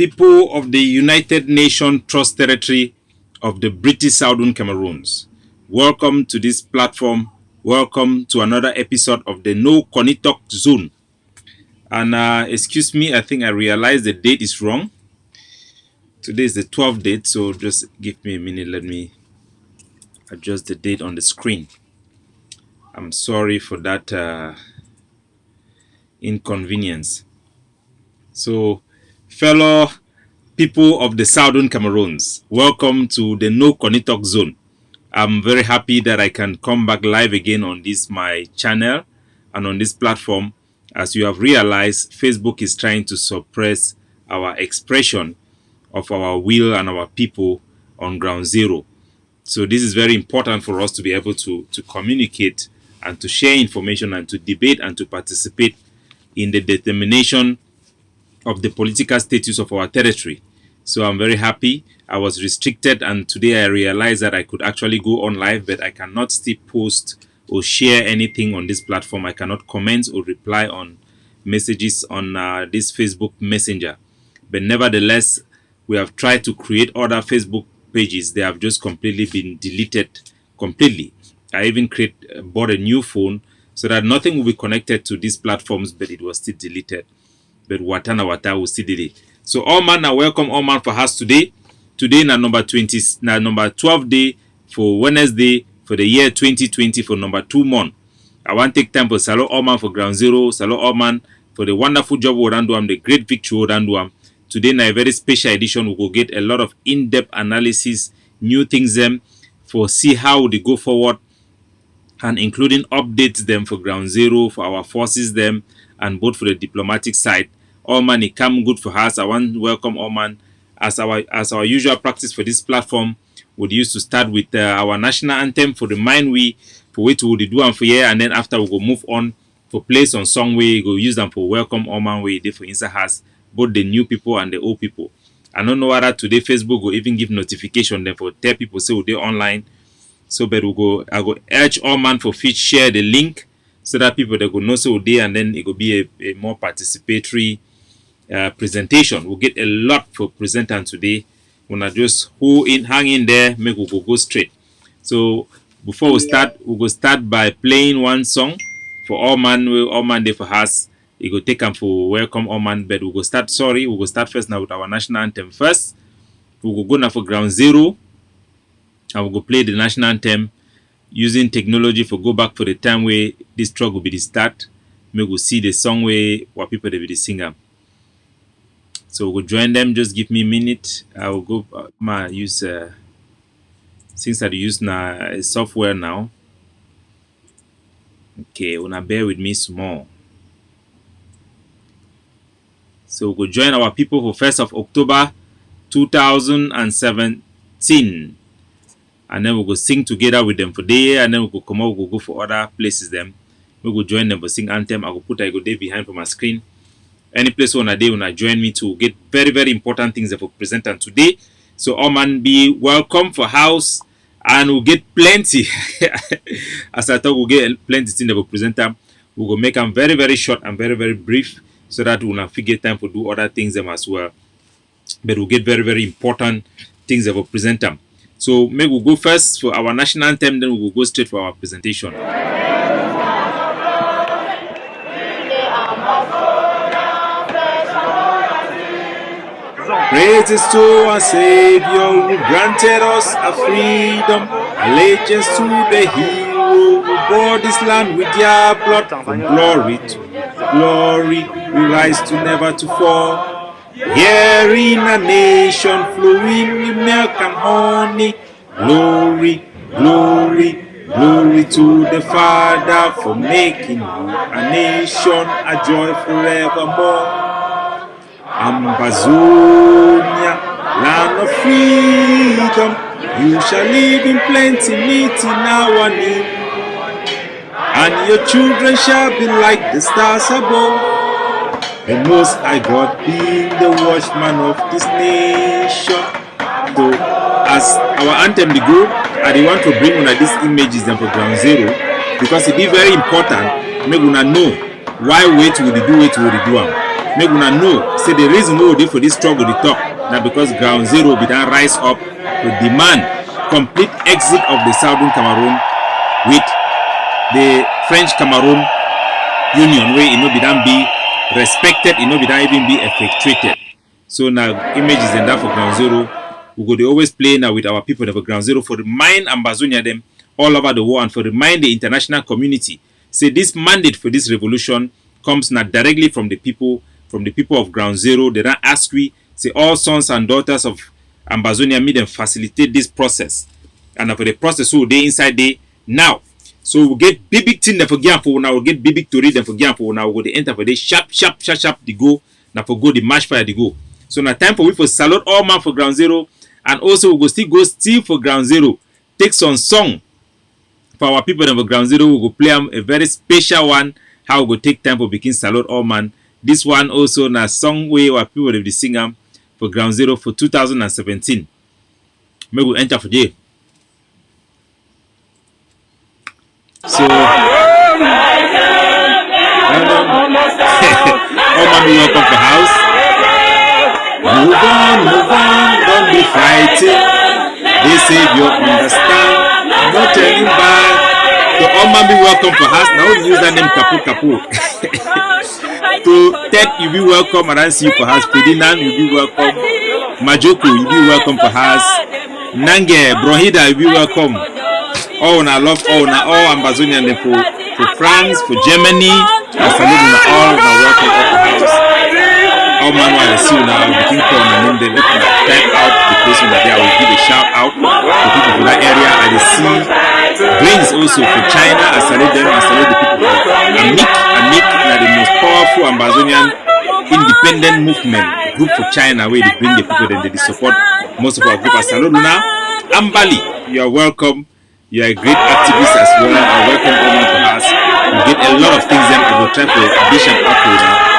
people of the United Nations Trust Territory of the British Southern Cameroons, welcome to this platform. Welcome to another episode of the No Konitok Zone. And excuse me, I think I realized the date is wrong. Today is the 12th date, so just give me a minute. Let me adjust the date on the screen. I'm sorry for that inconvenience. So, fellow people of the Southern Cameroons, welcome to the No Konitok Zone. I'm very happy that I can come back live again on this my channel and on this platform. As you have realized, Facebook is trying to suppress our expression of our will and our people on ground zero. So this is very important for us to be able to communicate and to share information and to debate and to participate in the determination of the political status of our territory. So I'm very happy. I was restricted, and today I realized that I could actually go on live, but I cannot still post or share anything on this platform. I cannot comment or reply on messages on this Facebook Messenger. But nevertheless, we have tried to create other Facebook pages. They have just completely been deleted completely. I even bought a new phone so that nothing will be connected to these platforms, but it was still deleted. But Watana Wata will still delete. So all man are welcome, all man for us today. Today na number 12 day for Wednesday for the year 2020 for number 2 month. I want to take time for Salo all man for ground zero, Salo all man for the wonderful job we do, the great victory we do. Today na a very special edition. We will get a lot of in-depth analysis, new things them for see how they go forward, and including updates them for ground zero, for our forces them, and both for the diplomatic side. All man, it come good for us. I want to welcome all man. As our usual practice for this platform, we used to start with our national anthem for the mind we for which we will do and for here, and then after we go move on for place on song we go use them for welcome all man we for inside us, both the new people and the old people. I don't know whether today Facebook will even give notification then for tell people say we're online. So but I go urge all man for fit share the link so that people that go know so there, and then it will be a more participatory presentation. We'll get a lot for presenting today. When I just hang in there, make we go straight. So before we start, we'll go start by playing one song for all man there for us. It go take them for welcome all man, but we'll go start first now with our national anthem first. We'll go now for ground zero, and we'll go play the national anthem using technology for go back for the time where this track will be the start. Maybe we'll see the song where what people they be the singer. So we'll join them. Just give me a minute. I will go use since I use now a software now. Okay, wanna bear with me small. So we'll join our people for 1st of October 2017. And then we'll go sing together with them for the year, and then we'll go come out, we'll go for other places them. We'll go join them for sing anthem. I will put I go there behind for my screen. Any place on a day when I join me to get very, very important things that for present and today. So all man be welcome for house, and we'll get plenty. As I thought we'll get plenty things that will present them. We'll go make them very, very short and very, very brief so that we'll not forget time to do other things them as well. But we'll get very, very important things that will present them. So maybe we'll go first for our national anthem, then we'll go straight for our presentation. Praises to our Savior who granted us a freedom, allegiance to the hero who bought this land with their blood. From glory to glory, we rise to never to fall. Here in a nation flowing with milk and honey, glory, glory, glory to the Father for making a nation a joy forevermore. Ambazonia, land of freedom, you shall live in plenty, meet in our name, and your children shall be like the stars above. The Most High God being the watchman of this nation. So, as our anthem the group, I want to bring una these images them for ground zero because it is very important. Make una know why wait will do it will do them. make una know say the reason we dey for this struggle dey talk na because Ground Zero be don rise up to demand complete exit of the Southern Cameroon with the French Cameroon Union wey e no be don be respected, e no be don even be effectuated. So now images dem that for Ground Zero. We go dey always play now with our people for Ground Zero for remind Ambazonia them all over the world and for remind the international community say this mandate for this revolution comes not directly from the people of Ground Zero. They don't ask we say all sons and daughters of Ambazonia make them facilitate this process, and for the process so they inside there now. So we get big thing that for game for now, we get big to read them for game for now. We go the enter for the sharp the go now for go the match fire the go. So now time for we for salute all man for Ground Zero, and also we go still for Ground Zero take some song for our people for Ground Zero. We go play a very special one. How we go take time for begin salute all man. This one also na song way our people will be sing for Ground Zero for 2017. May we enter for there. So all man be welcome for house. Move on, don't be fighting. They say you understand, not turning back. So all man be welcome for house. Now we use that name Kapu. To Ted, you be welcome. I don't see you for house. Ferdinand, you be welcome. Majoko, you be welcome for house. Nange, Brohida, you be welcome. All I love all Ambazonian for France, for Germany. I salute you all welcome for house. All man I see you now, we think on and then let me type out the place that I will give a shout out to people from that area. I see Greens also for China. I salute them. I salute the people for Amik are the most powerful Ambazonian independent movement group for China where they bring the people then they support most of our group. I salute Luna. Ambali, you are welcome. You are a great activist as well. I welcome all for us. We get a lot of things then I will try to dish and up now.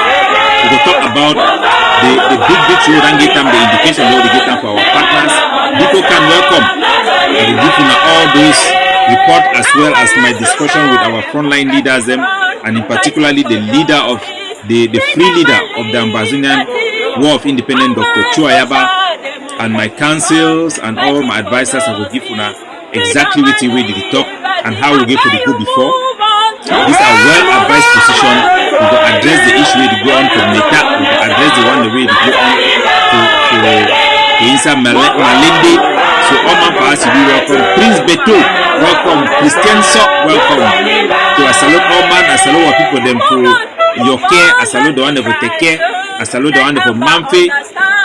We will talk about the big show and get them the indication how they get them for our partners. People can welcome. I will give you all those report as well as my discussion with our frontline leaders them, and in particularly the leader of the free leader of the Ambazonian War of Independence, Dr. Chuayaba, and my councils and all my advisors. I will give you now exactly what we did talk and how we get to the go before. These are well advised position. We will address the issue where they go on to Meta. We will address the one the way they go on to Insa Malende. So all man for us to be welcome. Prince Beto, welcome. Christian Sok, welcome. So I salute all man. I salute our people them for your care. I salute the one that will take care. I salute the one that for Manfe,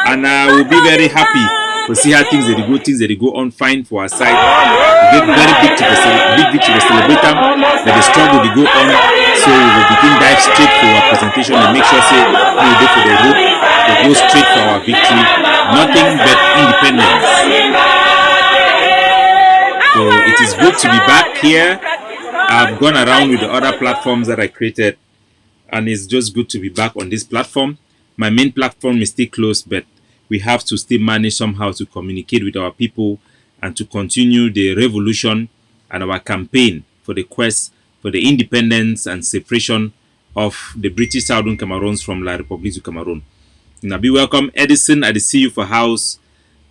and I will be very happy to see how things that they go on fine for our side. We get very big to celebrate them, that the struggle they go on. So we will begin dive straight for our presentation and make sure say we will go for the road, we go straight for our victory. Nothing but independence. So it is good to be back here. I've gone around with the other platforms that I created, and it's just good to be back on this platform. My main platform is still closed, but we have to still manage somehow to communicate with our people and to continue the revolution and our campaign for the quest for the independence and separation of the British Southern Cameroons from La République du Cameroon. Now be welcome. Edison at the CU for house.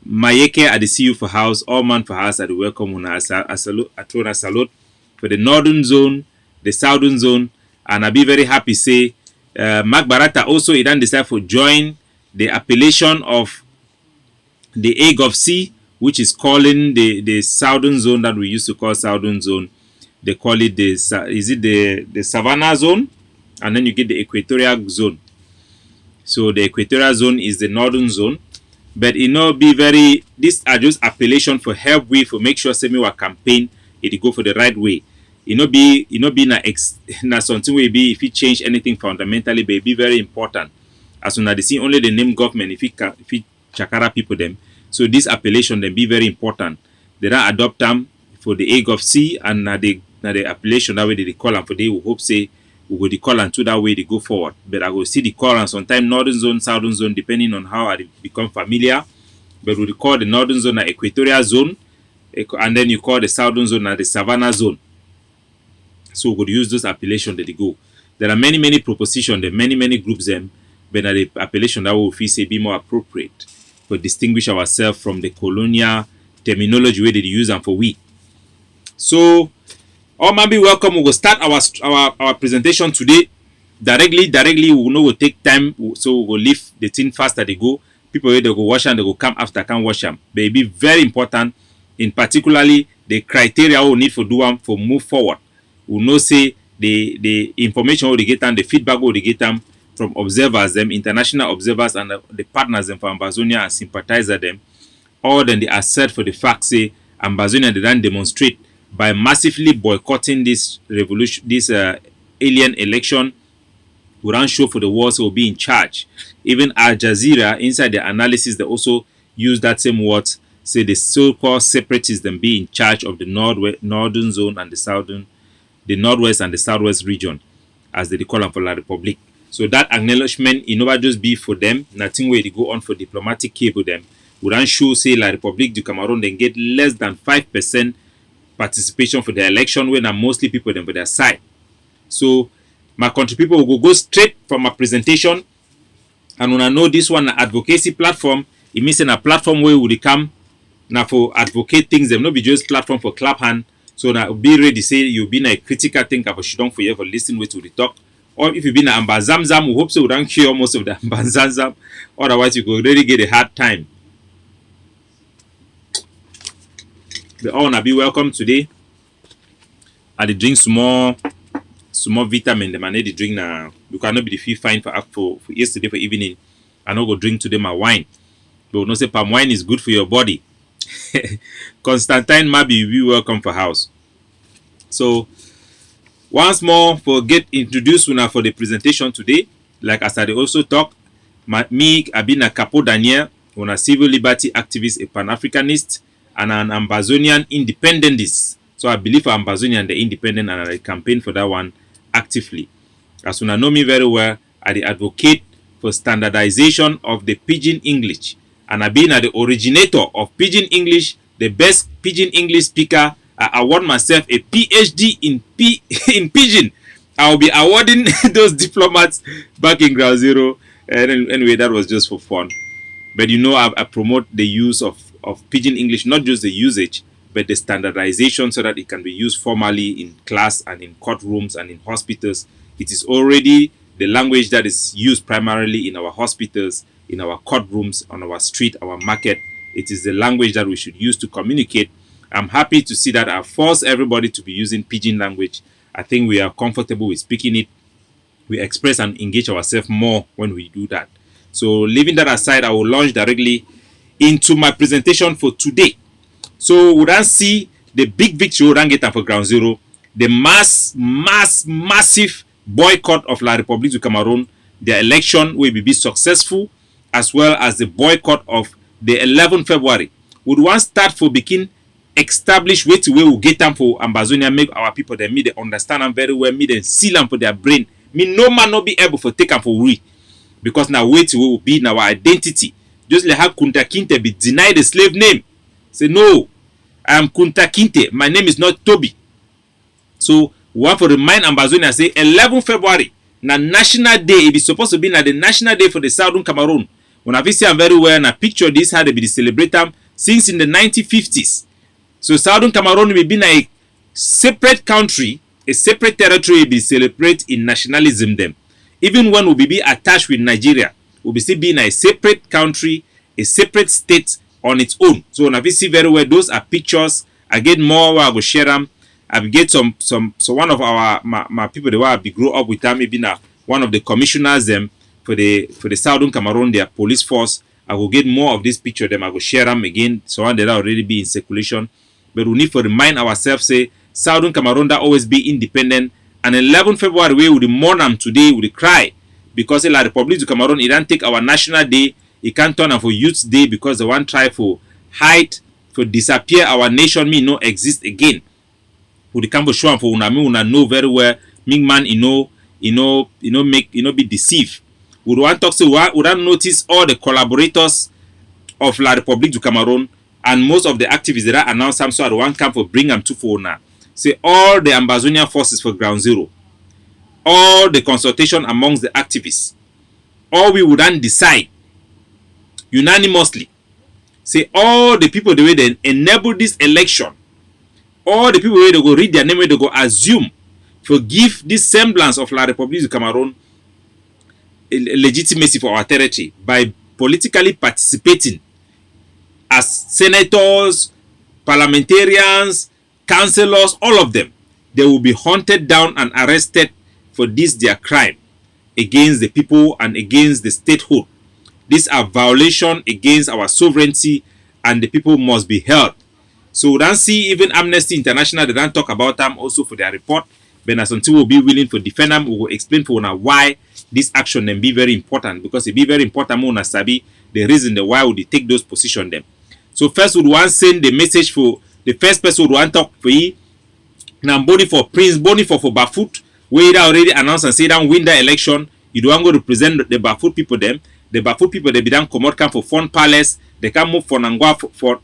Mayeke at the CU for house. All man for house at the welcome. I salute for the northern zone, the southern zone, and I'll be very happy say Mark Barata also he done decide for join the appellation of the AGOVC, which is calling the southern zone that we used to call southern zone. They call it the Savannah zone, and then you get the equatorial zone. So the equatorial zone is the northern zone, but be very. These are just appellation for help we for make sure semi our campaign it go for the right way. Be na something will be if you change anything fundamentally, but it be very important. As soon as they see only the name government, if you chakara people them, so this appellation then be very important. They don't adopt them for the AGOVC and the appellation that way they call them for they will hope say we go the call and to that way they go forward. But I will see the call and sometimes northern zone, southern zone, depending on how I become familiar. But we call the northern zone the equatorial zone, and then you call the southern zone the Savannah zone. So we could use those appellation that they go. There are many propositions, there are many groups them but na the appellation that we feel say be more appropriate to distinguish ourselves from the colonial terminology where they use them for we. So, all man be welcome. We will start our presentation today. Directly, we know we'll take time, so we'll leave the thing fast as they go. People where they go wash and they go come after can wash them. But it be very important, in particularly the criteria we need for do them for move forward. We know say the information we get and the feedback we get them from observers, them international observers and the partners them for Ambazonia and sympathizer them. All then they assert for the fact say Ambazonia they don't demonstrate by massively boycotting this revolution, this alien election. We don't show for the words will be in charge. Even Al Jazeera, inside their analysis, they also use that same word, say the so-called separatists them be in charge of the northern zone and the northwest and the southwest region, as they call them for La Republique. So that acknowledgement, it never just be for them, nothing where they go on for diplomatic cable them. We don't show say La Republique du Cameroon then get less than 5% participation for the election when are mostly people them for their side. So my country people will go straight from my presentation, and when I know this one advocacy platform, it means in a platform where we come now for advocate things, them not be just platform for clap hand. So now be ready say you been a critical thinker for shidong for you for listen way to the talk. Or if you been an ambazamzam, we hope so we don't cure most of the ambazamzam. Otherwise you could really get a hard time. But all na be welcome today. I dey drink small vitamin. The man dey drink now. You cannot be the feel fine for yesterday for evening. I no go drink today my wine. But we know say palm wine is good for your body. Constantine Mabi, you be welcome for house. So once more for get introduced una for the presentation today. Like as I also talk, me I been a Capo Daniel, una civil liberty activist, a Pan-Africanist, and an Ambazonian independentist. So I believe Ambazonian the independent, and I campaign for that one actively. As you know me very well, I advocate for standardization of the Pidgin English, and I've been the originator of Pidgin English, the best Pidgin English speaker. I award myself a PhD in Pidgin. I will be awarding those diplomats back in Ground Zero. And anyway, that was just for fun. But you know, I promote the use of Pidgin English, not just the usage, but the standardization so that it can be used formally in class and in courtrooms and in hospitals. It is already the language that is used primarily in our hospitals, in our courtrooms, on our street, our market. It is the language that we should use to communicate. I'm happy to see that I force everybody to be using Pidgin language. I think we are comfortable with speaking it. We express and engage ourselves more when we do that. So leaving that aside, I will launch directly into my presentation for today. So we don't see the big victory we don't get for Ground Zero, the massive boycott of La République du Cameroon. The election will be successful, as well as the boycott of the 11th February. We want start for begin establish way to way we get them for Ambazonia, make our people them me they understand them very well, me they seal them for their brain. Me no man not be able to take them for we, because now way to way will be in our identity. Just like how Kunta Kinte be denied the slave name. Say no, I am Kunta Kinte. My name is not Toby. So we want to remind Ambazonia say 11 February na national day. It is supposed to be na the national day for the Southern Cameroon. When I see them very well, and I picture this how they be celebrate them since in the 1950s. So Southern Cameroon will be a separate country, a separate territory will be celebrate in nationalism them. Even when we be attached with Nigeria, we'll be still being a separate country, a separate state on its own. So when I see very well, those are pictures. I get more where I go share them. I get some so one of our my people the way I be grow up with them, maybe now one of the commissioners them for the Southern Cameroon, their police force. I will get more of this picture them. I will share them again. So one that already be in circulation. But we need to remind ourselves, say, Southern Cameroon that always be independent. And 11 February, we will mourn them today, we will cry. Because La République du Cameroon, it don't take our national day, it can't turn up for Youth Day because the one try for hide, for disappear our nation, me no exist again. We come for show for una know very well, Ming man, be deceived. We want to talk, so we don't notice all the collaborators of La République du Cameroon. And most of the activists that announced some sort of one camp for bring them to for now. Say all the Ambazonian forces for Ground Zero. All the consultation amongst the activists. or we would then decide unanimously, say all the people the way they enable this election, all the people where they go read their name, where they go assume forgive this semblance of La République du Cameroon legitimacy for our territory by politically participating as senators, parliamentarians, councillors, all of them. They will be hunted down and arrested for this their crime against the people and against the statehood. These are violations against our sovereignty, and the people must be held. So we don't see even Amnesty International, they don't talk about them also for their report. But as until we'll be willing to defend them, we will explain for now why this action then be very important, because it be very important more sabi the reason the why would they take those position them. So first we want send the message for the first person who want talk for you. Now Boni for Prince Boni for Bafut, we already announced and say that win the election. You don't go to represent the Bafut people them. The Bafut people they be done come out come for Fun Palace. They can move for Nangwa for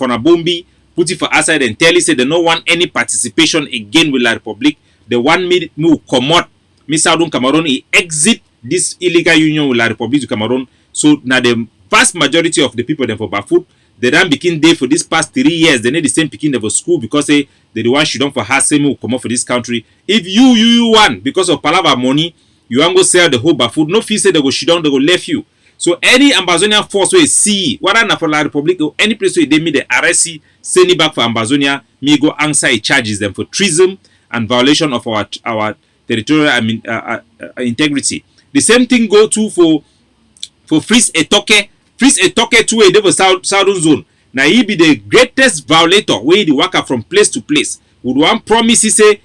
Nabombi, put it for outside and tell you say they don't want any participation again with La Republic. They want me to come out. Me Southern Cameroon he exit this illegal union with La Republique du Cameroon. So now the vast majority of the people them for Bafut, they don't begin there for this past 3 years. They need the same picking for school because they the one she don't for her same who come out for this country. If you want because of palava money, you want go sell the whole Bafut. No fee say they go she down, they go left you. So any Ambazonia force where see whether not for La Republique or any place where they meet the RSC send it back for Ambazonia, me go answer it charges them for treason and violation of our territorial integrity. The same thing go to for Fris Etoke. Fris Etoke to a devil southern zone. Now he be the greatest violator where he work from place to place. Would one promise he say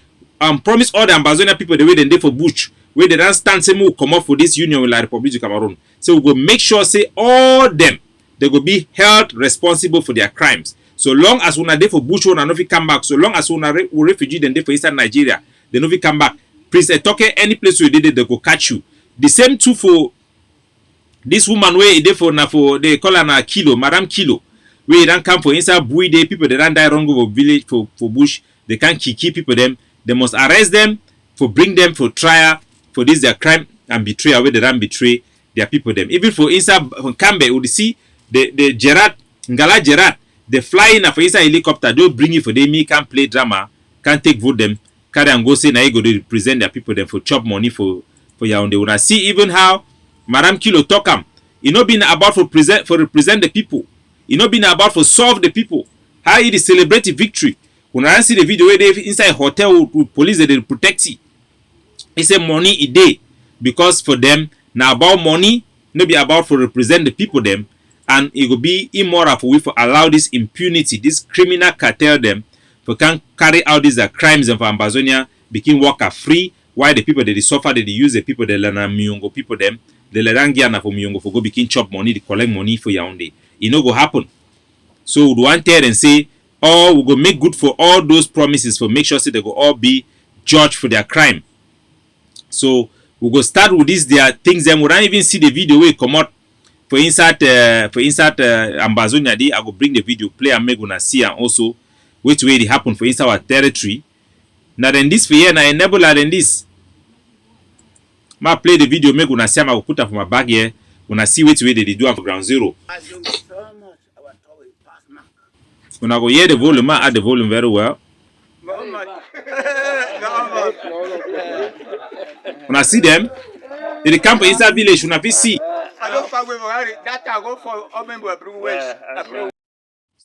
promise all the Ambazonia people the way they for bush where they don't stand same will come up for this union with La Republique du Cameroon. So we go make sure say all them they go be held responsible for their crimes. So long as una dey for bush una no fit come back. So long as una refugee then dey for inside Nigeria, they no fit come back. Prince Etoke, any place where they go catch you. The same too for this woman where they for na for they call her na Kilo, Madam Kilo. Where they don't come for inside Bui Day, people they don't die wrong over village for bush. They can't keep people them. They must arrest them for bring them for trial for this their crime and betrayal where they don't betray their people them. Even for inside Kambe, you see the Gerard Ngala Gerard. They fly in for inside helicopter, don't bring it for them, me can't play drama, can't take vote them, carry and go say now you go to represent their people them for chop money for Yaoundé. When I see even how Madam Kilo talk it not been about for represent the people, it not been about for solve the people. How it is celebrate the victory. When I see the video where they inside hotel with police they protect it. It's a money a day because for them now about money, not be about for represent the people them. And it will be immoral for we for allow this impunity, this criminal cartel them for can carry out these crimes and for Ambazonia become worker free. Why the people that they suffer, they use the people that learn Miyongo people them, they learn Giana for Miyongo for go begin chop money, they collect money for Yaoundé. It no go happen. So we want tell and say, oh, we go make good for all those promises for make sure say they go all be judged for their crime. So we go start with this their things. Them we don't even see the video where it come out. For inside Ambazonia, I go bring the video, play and make una see and also which way it happen for inside our territory. Now then this for here, now enable than this. Ma play the video, make una see, I go put up for my bag here. Una see which way they do am for ground zero. Una go hear the volume, add the volume very well. Una see them. They come for inside village, una fit see.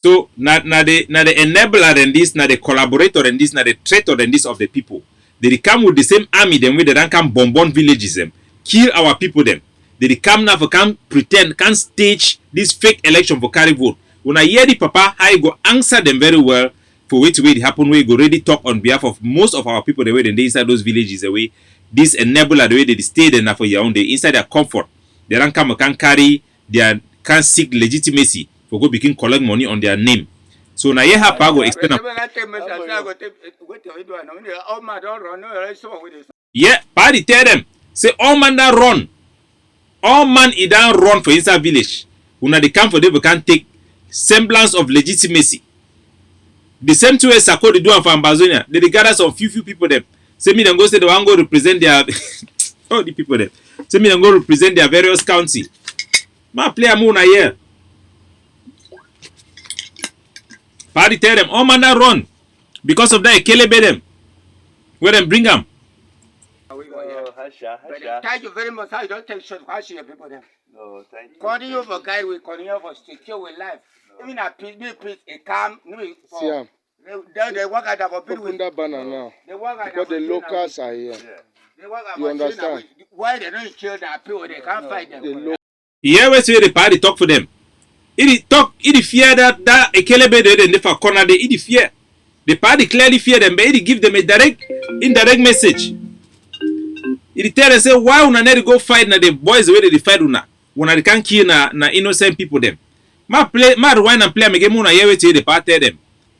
So now the enabler and this, now the collaborator and this, now the traitor and this of the people. They come with the same army them way they don't come bomb villages them, kill our people them. They come now for come pretend, can stage this fake election for carry vote. When I hear the papa, I go answer them very well for which way it happen. We go ready talk on behalf of most of our people the way they inside those villages away. This enabler the way they stay there now for Yaoundé inside their comfort. They don't come can carry their can seek legitimacy for go begin collect money on their name. So now you have go explain. Yeah, party tell them say all man that run, all man it don't run for inside village. When they come for them, we can take semblance of legitimacy. The same two way Sarko they do for Ambazonia. They gather some few people them. Say me them go say they want go represent their Oh, the people there. So me, I'm going to represent their various county. Ma play a moon a year. Party tell them, oh man, that run. Because of that, Kelebe them. Where them bring them? Thank you very much. I don't take short question people there. No, thank you. Continue for guide, we continue for secure with life. Even a peace, a calm, Siam, they work at our people. open that banner now. They work at Because the locals are here. They work at You understand? why they don't kill their people, they can't fight them. Yeah, we say the party talk for them. It fear that Ekelebe they never corner they it fear. The party clearly fear them, but it give them a indirect message. It tell them say why una need to go fight na the boys the way they fight una. When they can't kill na innocent people them. Ma rewind and play am again una hear wetin the party tell them.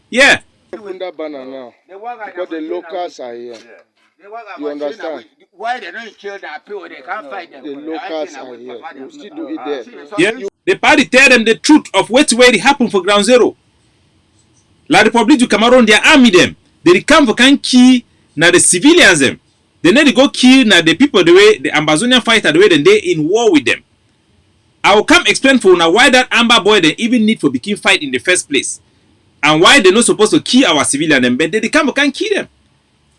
Yeah. Open that banner now. They work at Because the locals are here. They work at You understand? why they don't kill their people, they can't fight them. The locals are here. You still do it there. Yeah. The party tell them the truth of what's where it happened for Ground Zero. La République du Cameroun, their army them. They come for can kill na the civilians them. They need to go kill na the people the way the Ambazonian fighter the way they in war with them. I will come explain for now why that Amber boy they even need for begin fight in the first place. And why they not supposed to kill our civilians them, but they come for can kill them.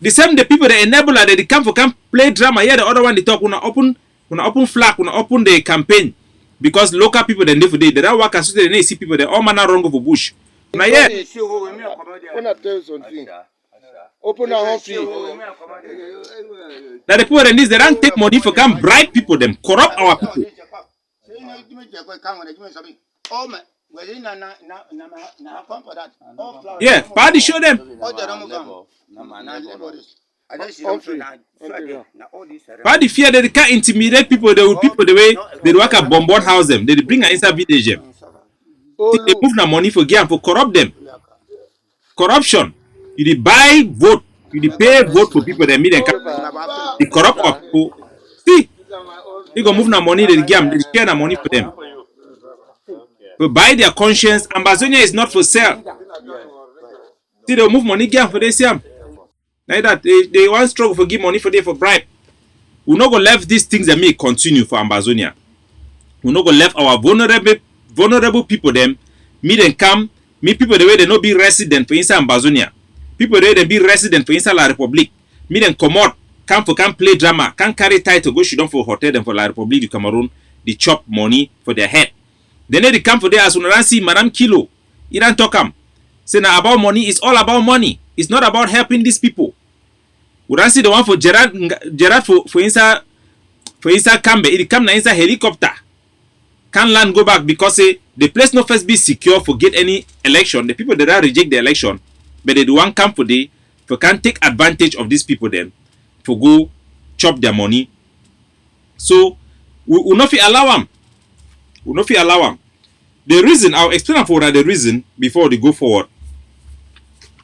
The same the people that enable that they come for can play drama. Yeah, the other one they talk when open flag, when open the campaign. Because local people they live for they don't work as they see people they all manner wrong over bush. Now yeah. When I tell you something, open our home fee. That the people in this they don't take money for can bribe people them, corrupt our people. Yeah, party show them. Party fear that they can't intimidate people. They will people the way they work at bombard house them. They bring an inside village them. They move na money for game for corrupt them. Corruption. You dey buy vote. You dey pay vote for people that meet them. They corrupt our people. See, you go move na money. They game. They share na money for them. But buy their conscience. Ambazonia is not for sale. See, they move money game for this yam. Like that, they want struggle for give money for them for bribe. We not go left these things that may continue for Ambazonia. We not go left our vulnerable people them. Me them come. Me people the way they not be resident for inside Ambazonia. People the way they be resident for inside La Republique. Me them come out. Come play drama. Can carry title go sit down for hotel them for La Republique du Cameroon. They chop money for their head. They need to come for there as soon as see Madame Kilo. He don't talk am. Say now about money. It's all about money. It's not about helping these people. We don't see the one for Gerard for inside Cambe. It come na inside helicopter. Can't land go back because the place no first be secure for get any election. The people that reject the election, but they do one come for they for can take advantage of these people then for go chop their money. So we will not allow them. We will not allow them. The reason I'll explain for that the reason before they go forward.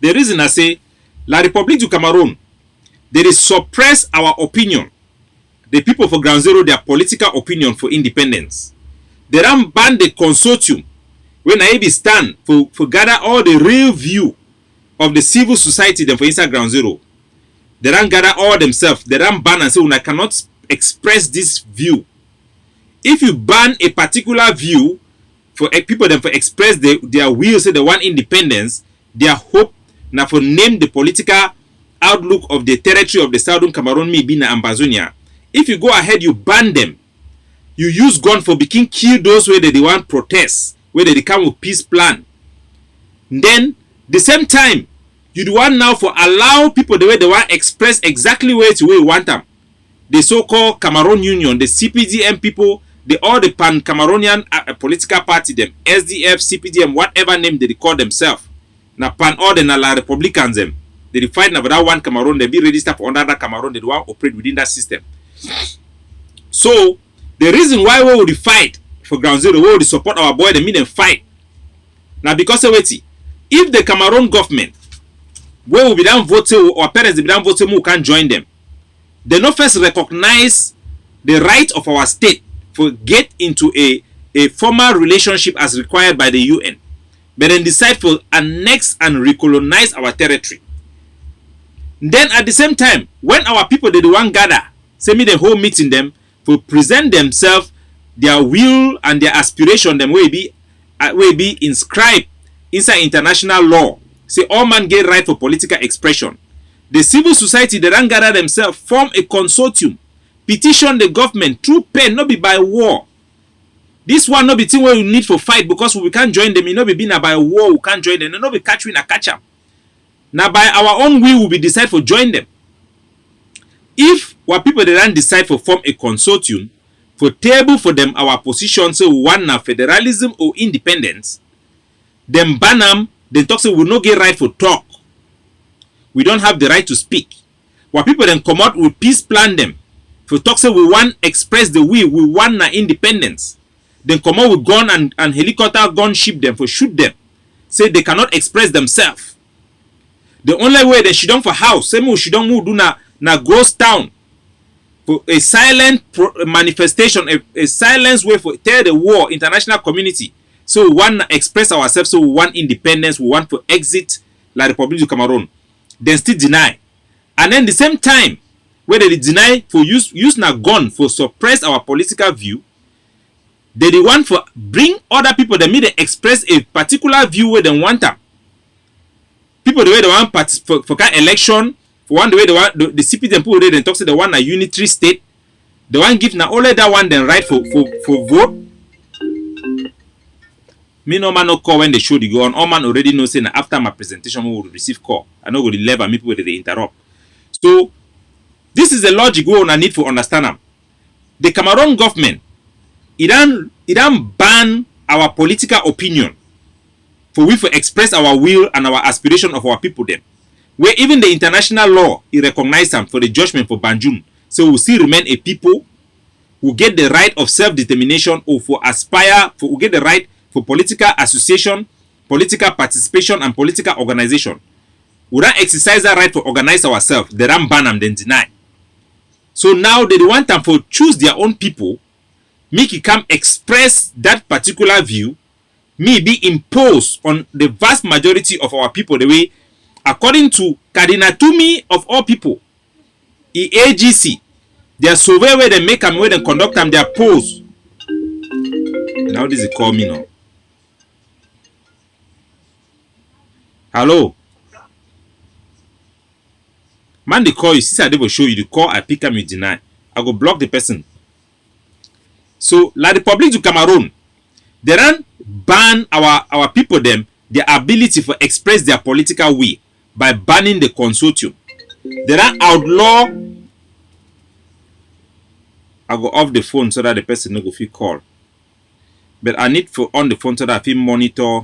The reason I say La République du Cameroun, they suppress our opinion. The people for Ground Zero their political opinion for independence. They don't ban the consortium when I be stand for gather all the real view of the civil society them for inside Ground Zero. They don't gather all themselves. They don't ban and say when I cannot express this view. If you ban a particular view for people them for express their will, say they want independence, their hope now for name the political outlook of the territory of the Southern Cameroon may be na Ambazonia. If you go ahead, you ban them. You use gun for begin kill those where they want protests, where they come with peace plan. Then the same time, you do want now for allow people the way they want express exactly where to where you want them. The so-called Cameroon Union, the CPDM people, all the pan-Cameroonian political party, them SDF, CPDM, whatever name they call themselves. Na pan all the na La Republicans them. They fight now without one Cameroon, they be registered for another Cameroon, they want operate within that system. So the reason why we would fight for Ground Zero, we would support our boy, they mean them fight. Now because wait, if the Cameroon government we will be down voting or parents be down voting who can join them, they not first recognize the right of our state for get into a formal relationship as required by the UN, but then decide for annex and recolonize our territory. Then at the same time, when our people they want gather say me the whole meeting them for present themselves their will and their aspiration them will be inscribed inside international law. Say all man get right for political expression. The civil society they don't gather themselves, form a consortium, petition the government through pen, not be by war. This one not be thing where we need for fight because we can't join them. It not be being by war we can't join them. Not be catch win a catch up. Now by our own will we be decide for join them. If what people they don't decide for form a consortium for table for them our position so one na federalism or independence, them ban them, then talk say we no get right for talk. We don't have the right to speak. What people then come out with peace plan them for talk say we want express the will, we want na independence. Then come out with gun and helicopter gunship them for shoot them. Say they cannot express themselves. The only way they should don't for house, say we should don't move do na ghost town. For a silent manifestation, a silence way for tell the war international community. So we want to express ourselves, so we want independence, we want to exit La République du Cameroon. Then still deny. And then the same time, where they deny for use na gun for suppress our political view, they want for bring other people that may they express a particular view where they want them. People the way they want participate for election, for one the way they want the CP them people they talk say they want a unitary state. They want give na only that one then right for vote. Me no man no call when they show the gun. All man already know saying after my presentation we will receive call. I know go the level me people they interrupt. So this is the logic we on need for understand them. The Cameroon government it don't ban our political opinion for we for express our will and our aspiration of our people them. Where even the international law it recognize them for the judgment for Banjul. So we still remain a people who get the right of self-determination or for aspire for who get the right for political association, political participation and political organization. We don't exercise that right to organize ourselves. They don't ban them then deny. So now they want them for choose their own people, make it come express that particular view, may be imposed on the vast majority of our people the way according to Cardinal Tumi of all people, AGC, their survey where they make them where they conduct them their polls. Now this is call me now. Hello. Man they call you, since I never show you the call, I pick up you deny. I go block the person. So La République du Cameroon, they don't ban our people them their ability to express their political will by banning the consortium. They don't outlaw. I go off the phone so that the person no go feel call. But I need for on the phone so that I feel monitor.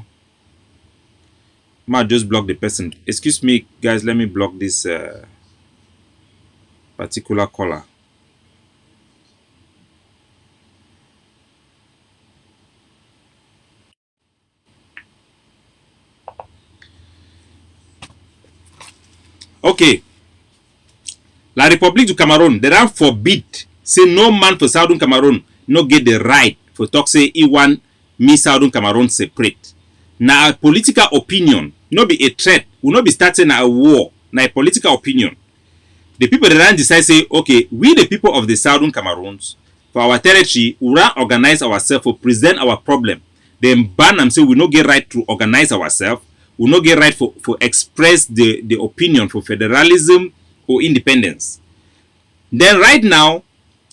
Might just block the person. Excuse me, guys. Let me block this particular caller. Okay. La République du Cameroon, they don't forbid, say no man for Southern Cameroon no get the right for talk say he want me Southern Cameroon separate. Now a political opinion, no be a threat, will not be starting a war, now a political opinion. The people that don't decide say, okay, we the people of the Southern Cameroons, for our territory, we will organize ourselves to present our problem. Then ban them say we no get right to organize ourselves. We no get right for express the opinion for federalism or independence. Then right now,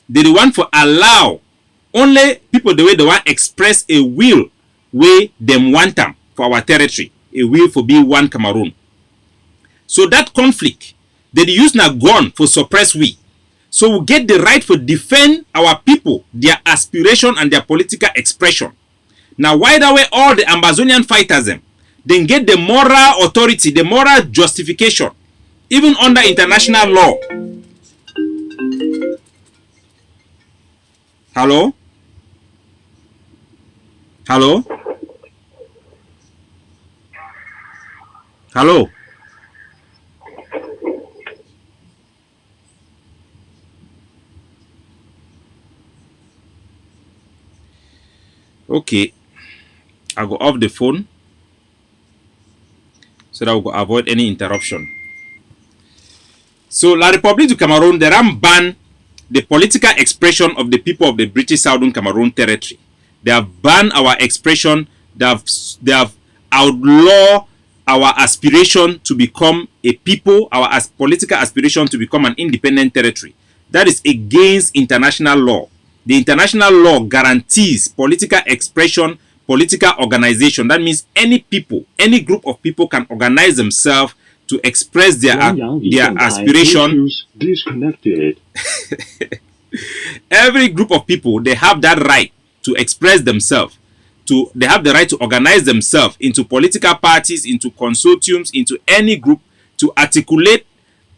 they want for allow only people the way they want express a will where them want them for our territory, a will for be one Cameroon. So that conflict, they use na gun for suppress we. So we get the right for defend our people, their aspiration and their political expression. Now why that way all the Amazonian fighters them then get the moral authority, the moral justification, even under international law. Hello? Hello? Hello? Okay. I go off the phone so that we go avoid any interruption. So La République du Cameroon, they don't ban the political expression of the people of the British Southern Cameroon territory. They have banned our expression. They have outlawed our aspiration to become a people, our political aspiration to become an independent territory. That is against international law. The international law guarantees political expression, political organization. That means any people, any group of people can organize themselves to express their aspiration. Disconnected. Every group of people, they have that right to express themselves. They have the right to organize themselves into political parties, into consortiums, into any group, to articulate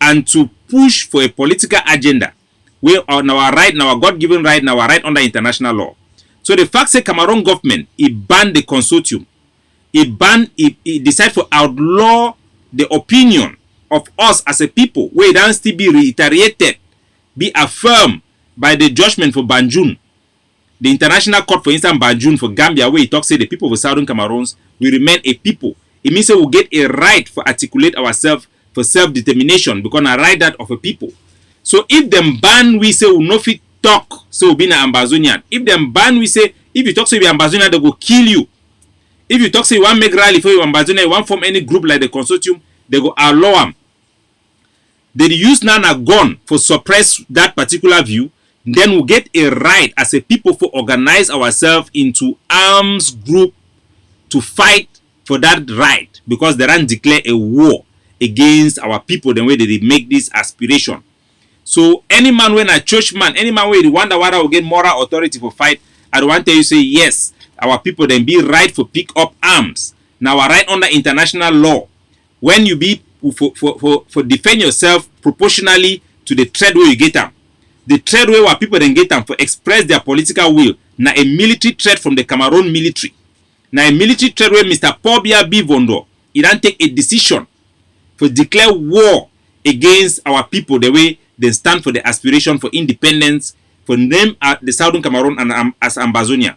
and to push for a political agenda. We are on our right, now our God-given right, now our right under international law. So the fact that Cameroon government, it banned the consortium, it decided to outlaw the opinion of us as a people, where it has to be reiterated, be affirmed by the judgment for Banjul. The International Court, for instance, Banjul for Gambia, where it talks say the people of Southern Cameroons will remain a people. It means that we'll get a right for articulate ourselves for self-determination, because a right that of a people. So if them ban, we say we'll not fit talk, so we'll be an Ambazonian. If them ban, we say, if you talk say you're Ambazonian, they go kill you. If you talk say you want make rally for you Ambazonian, you want form any group like the consortium, they go allow them. They use now a gun for suppress that particular view. Then we'll get a right as a people for organize ourselves into arms group to fight for that right, because they don't declare a war against our people the way that they make this aspiration. So any man when a church man, any man where the wonder why will get moral authority for fight, I don't want to tell you say yes, our people then be right for pick up arms. Now our right under international law. When you be for defend yourself proportionally to the threat where you get them. The threat where people then get them for express their political will. Now a military threat from the Cameroon military. Now a military threat where Mr. Paul Biya Bivondo, he don't take a decision for declare war against our people the way they stand for the aspiration for independence for them at the Southern Cameroon and as Ambazonia.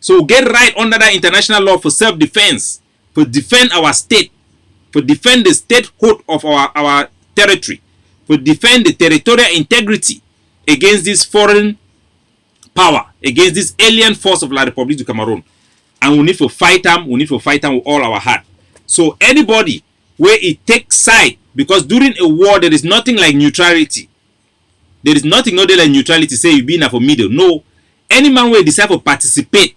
So get right under that international law for self-defense, for defend our state, for defend the statehood of our territory, for defend the territorial integrity against this foreign power, against this alien force of La République du Cameroon. And we need to fight them, with all our heart. So anybody where it takes side, because during a war there is nothing like neutrality. There is nothing other like neutrality, say you be in for middle. No. Any man will decide to participate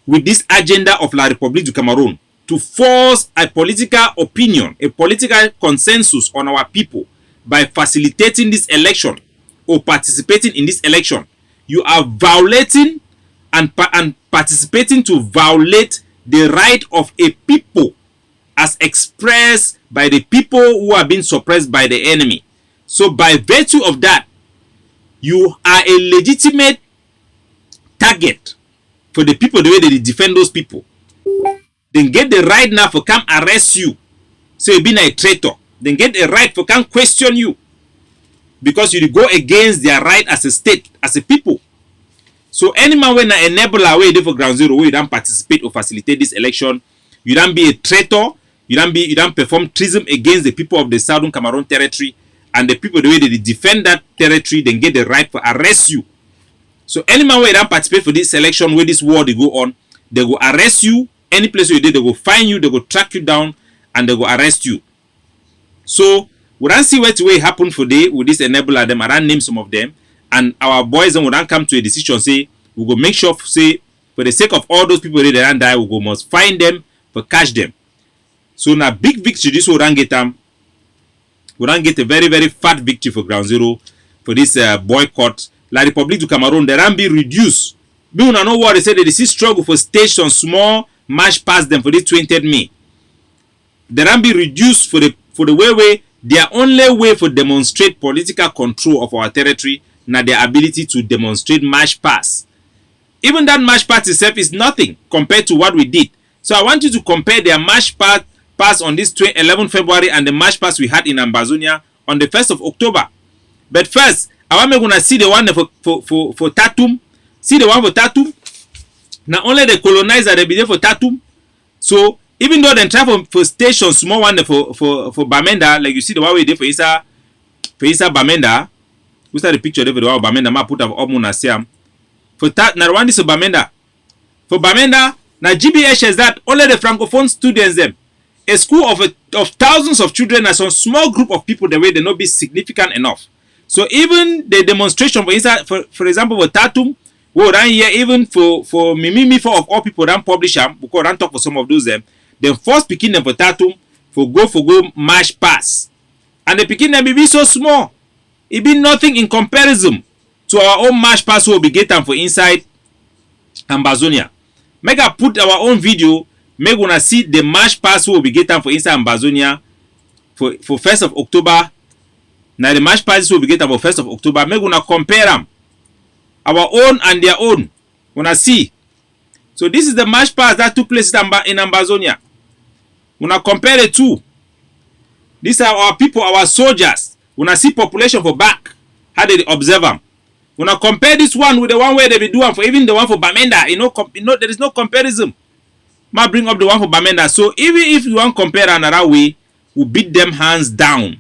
with this agenda of La République du Cameroon to force a political opinion, a political consensus on our people by facilitating this election or participating in this election, you are violating and participating to violate the right of a people as expressed by the people who are being suppressed by the enemy. So by virtue of that, you are a legitimate target for the people the way they defend those people. Then get the right now for come arrest you. So you being a traitor. Then get the right for come question you. Because you go against their right as a state, as a people. So any man when I enable our way for ground zero, where you don't participate or facilitate this election, you don't be a traitor, you don't perform treason against the people of the Southern Cameroon territory, and the people the way they defend that territory, then get the right for arrest you. So any man where you don't participate for this election, where this war they go on, they go arrest you. Any place where you did, they go find you, they go track you down, and they go arrest you. So we don't see what way happen for day with this enabler them. I don't name some of them, and our boys then will not come to a decision. Say we go make sure say for the sake of all those people that don't die, we go must find them for catch them. So now big victory this will get them. We don't get a very very fat victory for ground zero for this boycott. La République du Cameroon they don't be reduced. We don't know what they say. They see struggle for station small march past them for this 20th May. They don't be reduced for the way their only way for demonstrate political control of our territory now their ability to demonstrate march pass. Even that march pass itself is nothing compared to what we did. So I want you to compare their march pass on this 11 February and the march pass we had in Ambazonia on the 1st of October. But first, I want me to see the one for Tatum. See the one for Tatum. Now only the colonizer they be there for Tatum. So even though they try for stations, small one for Bamenda, like you see the one we did for Isa Bamenda, We start the picture there for the one Bamenda. Ma put up Omuna Siam. For that, now one is Bamenda. For Bamenda, now GBH is that only the Francophone students them. A school of thousands of children and some small group of people the way they not be significant enough. So even the demonstration for inside, for example, for Tatum, we ran here even for Mimimi for of all people that publish them because ran talk for some of those them. Then first picking them for Tatum for go march pass. And the picking them be so small. It be nothing in comparison to our own march pass will be getting for inside Ambazonia. Make I put our own video. Make una see the march pass will be getting for inside Ambazonia for 1st of October. Now the march passes will be getting for 1st of October. Make una compare them. Our own and their own. Una see. So this is the march pass that took place in Ambazonia. Una compare the two. These are our people, our soldiers. Una see population for back. How they observe them. Una compare this one with the one where they be doing for even the one for Bamenda. You know, there is no comparison. Ma bring up the one for Bamenda. So even if you want to compare another way, we beat them hands down.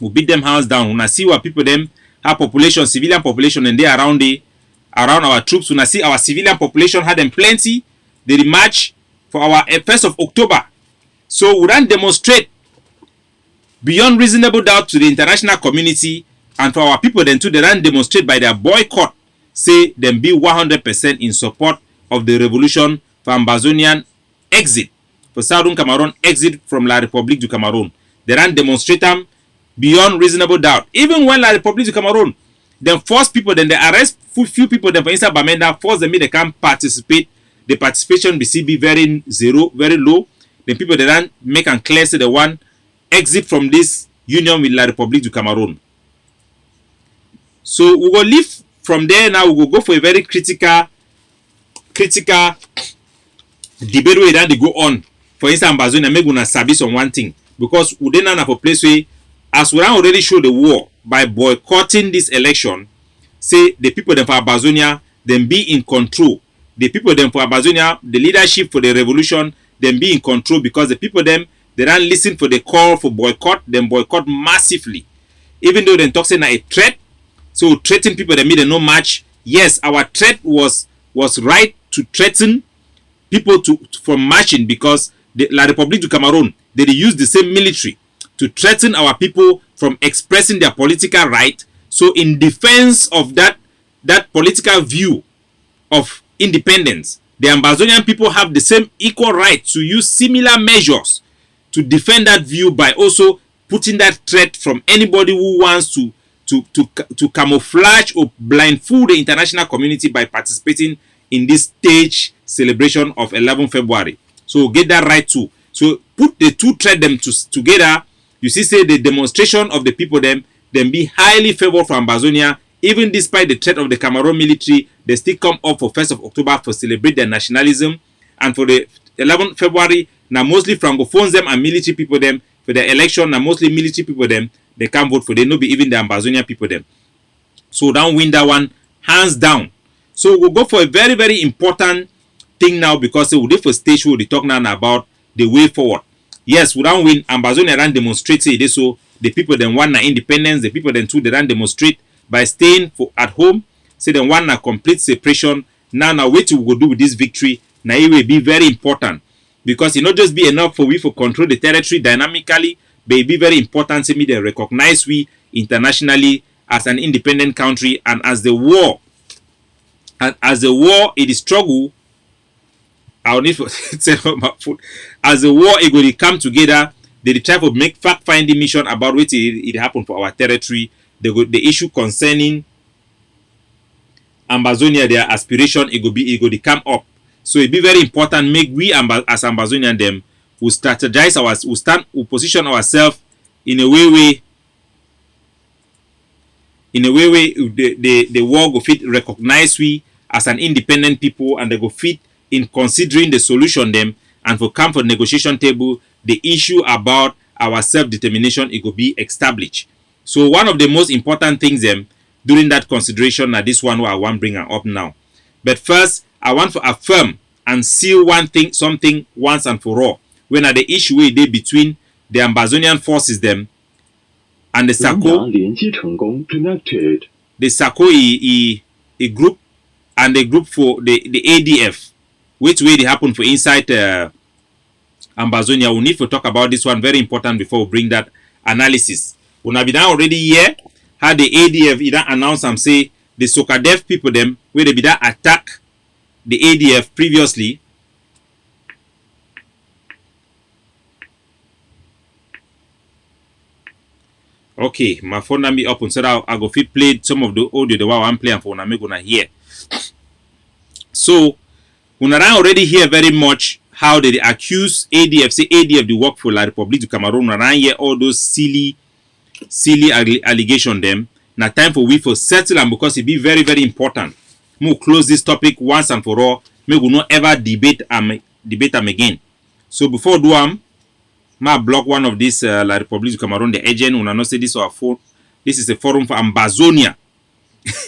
We beat them hands down. When I see what people them have population, civilian population, and they around our troops. When I see our civilian population had them plenty, they march for our 1st of October. So we don't demonstrate beyond reasonable doubt to the international community and for our people then too. They don't demonstrate by their boycott. Say them be 100% in support of the revolution for Ambazonian exit, for Southern Cameroon exit from La République du Cameroon. They don't demonstrate them beyond reasonable doubt. Even when La République du Cameroon, then force people, then they arrest few people, then for inside Bamenda, force them, they can't participate. The participation be very zero, very low. Then people they don't make and clear say the one exit from this union with La République du Cameroon. So we will leave from there now. We will go for a very critical debate where they go on for inside Ambazonia. Make una service on one thing because we don't have a place where, as we already show the war by boycotting this election, say the people them for Ambazonia then be in control. The people them for Ambazonia, the leadership for the revolution, then be in control because the people them they don't listen for the call for boycott, then boycott massively. Even though they talk saying a threat, so threaten people that made a no match. Yes, our threat was right to threaten people from marching because the La République du Cameroon they use the same military to threaten our people from expressing their political right. So in defense of that political view of independence, the Ambazonian people have the same equal right to use similar measures to defend that view by also putting that threat from anybody who wants to camouflage or blindfold the international community by participating in this stage celebration of 11 February. So get that right too. So put the two thread them together. You see, say the demonstration of the people them be highly favored for Ambazonia. Even despite the threat of the Cameroon military, they still come up for 1st of October for celebrate their nationalism. And for the 11th February, now mostly Francophones them and military people them for the election. Now mostly military people them they can't vote for. They no be even the Ambazonia people them. So don't win that one hands down. So we'll go for a very very important thing now because we'll do for stage where they talk now about the way forward. Yes, we don't win. Ambazonia ran demonstrate say this, so the people then want na independence. The people then too they ran demonstrate by staying at home. Say then want na complete separation. Now what we will do with this victory? Now it will be very important because it not just be enough for we to control the territory dynamically, but it be very important to me they recognize we internationally as an independent country and as the war it is struggle. I'll need to set up my foot. As the war it will come together, they try to make fact-finding mission about what it happened for our territory. The issue concerning Ambazonia, their aspiration, it will come up. So it be very important. Make we as Ambazonian them who strategize we position ourselves in a way the war go fit recognize we as an independent people and they go fit in considering the solution them and for come for the negotiation table the issue about our self-determination it will be established. So one of the most important things them during that consideration now this one I want bring up now. But first I want to affirm and seal something once and for all. When the issue is between the Ambazonian forces them and the Sako, a group, and a group for the ADF, which way they happen for inside Ambazonia. We need to talk about this one, very important, before we bring that analysis. We have been already here, how the ADF either announce and say the Sokadef people them, where they be that attack the ADF previously. Okay, my phone number up and so that I go fit play some of the audio the one I'm playing for and I'm gonna hear. So we already hear very much how they accuse ADF, say ADF they work for La République du Cameroon, and I hear all those silly allegations them. Now time for we for settle them because it be very, very important. We'll close this topic once and for all. We will not ever debate them again. So before do ma block one of this La République du Cameroon, the agent, when I not say this or phone. This is a forum for Ambazonia,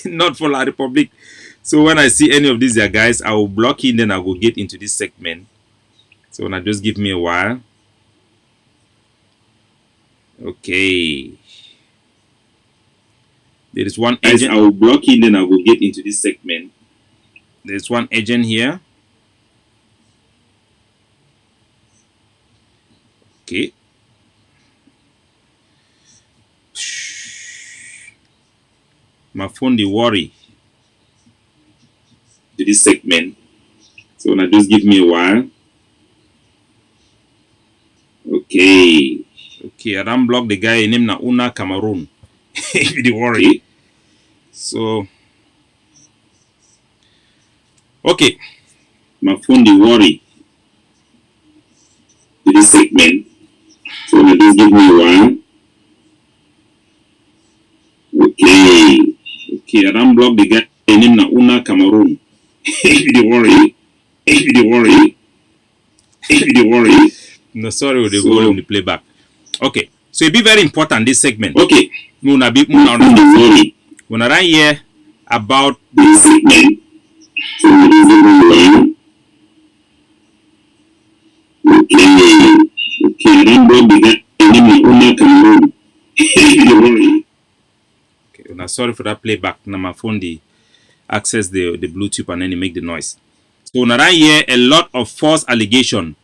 not for La République. So when I see any of these guys, I will block it, then I will get into this segment. So now just give me a while. Okay. There is one agent. I will block it, then I will get into this segment. There's one agent here. Okay. My phone they worry to this segment. So now just give me a while. Okay. Okay, I don't block the guy named na Una Cameroon. They worry. So okay. My phone they worry to this segment. So now just give me a while. Okay. Okay, I don't block the guy named na Una Cameroon. They worry. They worry. They worry. No, sorry, they go on the playback. Okay, so it be very important this segment. Okay, when I hear about this segment. Okay, I don't block the guy named na Una Cameroon. They worry. Okay, sorry for that playback. Now my phone they access the Bluetooth and then they make the noise. So now I hear a lot of false allegation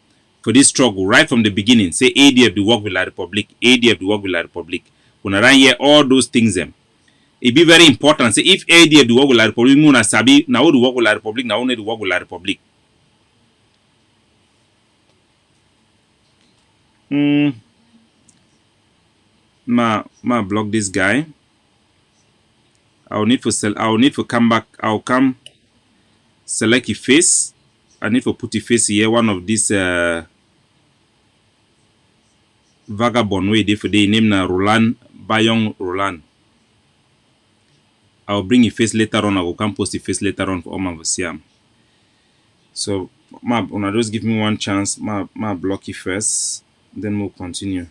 for this struggle right from the beginning. Say ADF the work with La République, ADF the work with La République. When I hear all those things them, it be very important. Say if ADF the work with La République, no na sabi na who the work with La République, na who the work with La République. Ma block this guy. I'll need to come back. I'll come select your face. I need to put your face here. One of these vagabond way they for the name na Roland Bayong Roland. I'll bring your face later on. I will come post your face later on for all my Siam. So una just give me one chance. Ma block you first. Then we'll continue.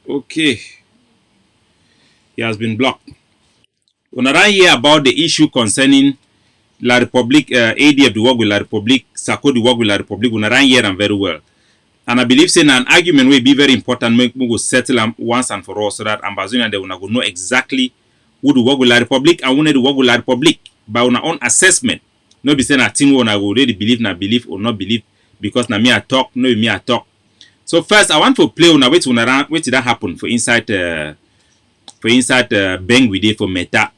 Okay, he has been blocked. When I hear about the issue concerning La République, ADF the work with La République, Sako the work with La République, when I hear them very well. And I believe saying an argument will be very important, make we go settle them once and for all so that Ambazonia they will go know exactly who the work with La République and who the work with La République by our own assessment. No be saying a thing when I will really believe or not believe because na me I talk, no me I talk. So first, I want to play on wait did that happen for inside Beng we did for Meta.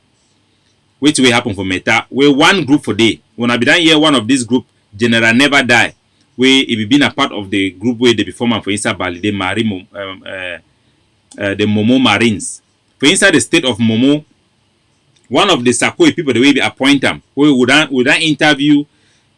Which will happen for Meta. We one group for day. When I be done here, one of this group, General Never Die. Where if you been a part of the group where they perform for inside Bali, they marry the Momo Marines. For inside the state of Momo, one of the Sakoi people the way we appoint them, we would interview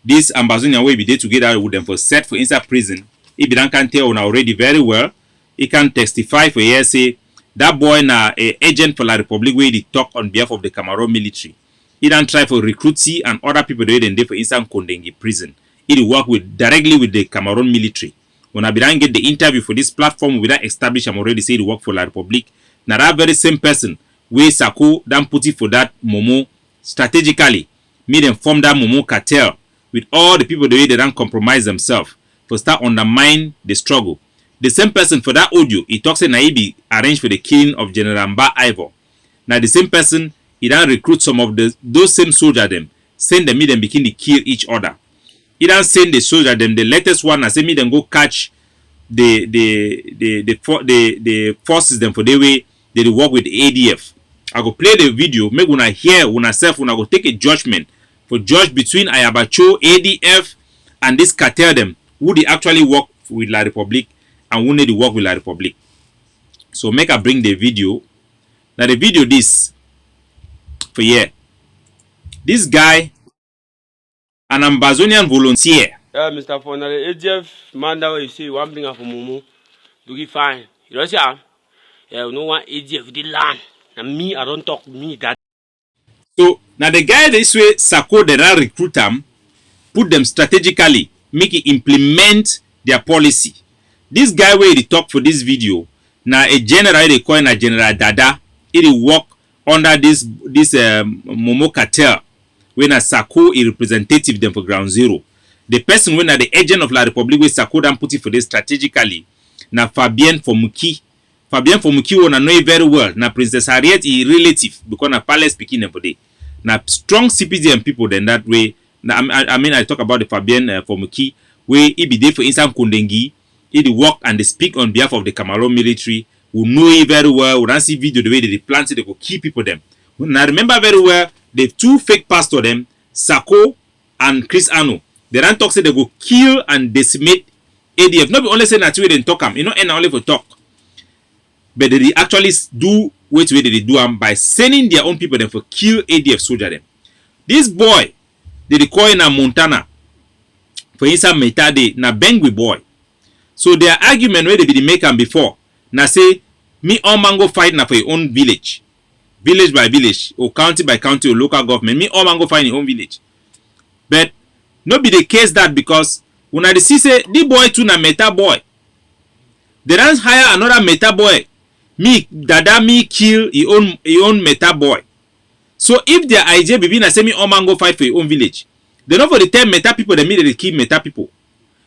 this Ambazonian way we did together with them for set for inside prison. If you can tell now already very well, he can testify for here say that boy na a agent for La République where he talk on behalf of the Cameroon military. He don't try for recruitee and other people there than they for inside Kondengi prison. He work directly with the Cameroon military. When I began get the interview for this platform, we don't establish I'm already say he work for La République. Now that very same person where Sako then put it for that Momo strategically, made them form that Momo cartel with all the people the way they don't compromise themselves for start undermine the struggle. The same person for that audio, he talks in Naibi arranged for the killing of General Mba Ivor. Now the same person, he then recruit some of those same soldiers them, send them, meet them begin to kill each other. He then send the soldier them, the latest one, and say me them go catch the forces them for the way they work with the ADF. I go play the video, make una hear una self, una go take a judgment for judge between Ayabacho, ADF, and this cartel them, who they actually work with La Republique and who need to work with La Republique. So make I bring the video. Now the video this for here. This guy, an Ambazonian volunteer. Yeah, Mr. Fona, the ADF man that you say one thing for Momo, do he fine? You know, yeah, no one ADF the land. And me, I don't talk me that. So now the guy this way, Sako they don't recruit them, put them strategically, make it implement their policy. This guy where they talk for this video, now a general they call a General Dada, it work under this Momo cartel, when a Sako a representative them for Ground Zero. The person when the agent of La Republique where Sako dan put it for this strategically, now Fabien Fomuki. Fabien Fomuki wanna know very well. Na Princess Harriet is relative because na palace speaking them for day. Na strong CPDM people then that way. I mean I talk about the Fabien Fomuki where he be there for instance Kundengi. He work and they speak on behalf of the Cameroon military. We know it very well. We don't see video the way they plant it. They go kill people them. Now remember very well the two fake pastors them, Sako and Chris Ano. They don't talk say they go kill and decimate ADF. Not be only say that way they talk them. You know, and only for talk. But they actually do which way they do them by sending their own people them for kill ADF soldier them. This boy, they call in a Montana for inside Metade na Bengui boy. So their argument where they be make them before. Now say me all man go fight na for your own village. Village by village, or county by county, or local government. Me all man go fight in your own village. But not be the case that because when I see say the boy too na Meta boy. They don't hire another Meta boy. Me Dada me kill your own Meta boy. So if their IJ be na say me all man go fight for your own village, they not for the 10 Meta people they meet they kill Meta people.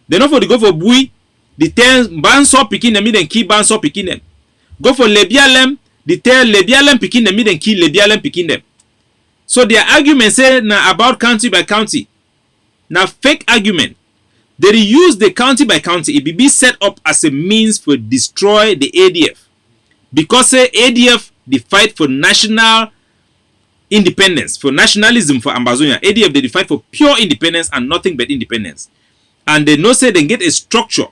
They not for the go for Bui, the 10 Banso picking them then kill Banso picking them. Go for Lebialem, the 10 Lebialem picking them then kill Lebialem picking them. So their argument say na about county by county. Now fake argument. They use the county by county. It be set up as a means for destroy the ADF. Because say ADF they fight for national independence, for nationalism for Ambazonia. ADF they fight for pure independence and nothing but independence. And they know say they get a structure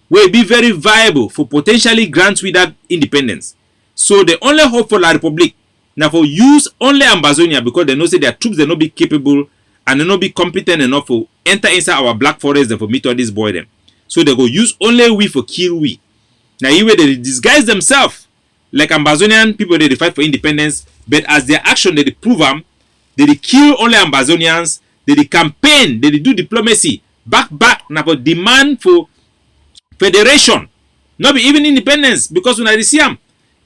where it be very viable for potentially grant with that independence. So they only hope for La Republique. Now for use only Ambazonia because they know say their troops they not be capable and they not be competent enough to enter inside our black forest and for meet all these boy them. So they go use only we for kill we. Now here they disguise themselves like Ambazonian people they fight for independence, but as their action they prove them, they kill only Ambazonians, they campaign, they do diplomacy, back now for demand for federation, not be even independence because when I see them,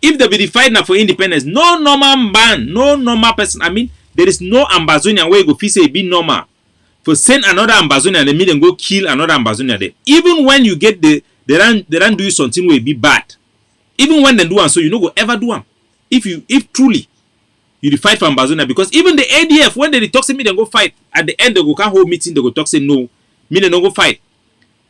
if they be fight now for independence, no normal man, no normal person. I mean, there is no Ambazonian where you go feel say be normal. For send another Ambazonian, they mean them go kill another Ambazonian there. Even when you get they don't do something where it be bad. Even when they do one, so you no go ever do them. If truly you fight for Ambazonia, because even the ADF when they talk say me they go fight, at the end they go can't hold meeting, they go talk say no, me they no go fight.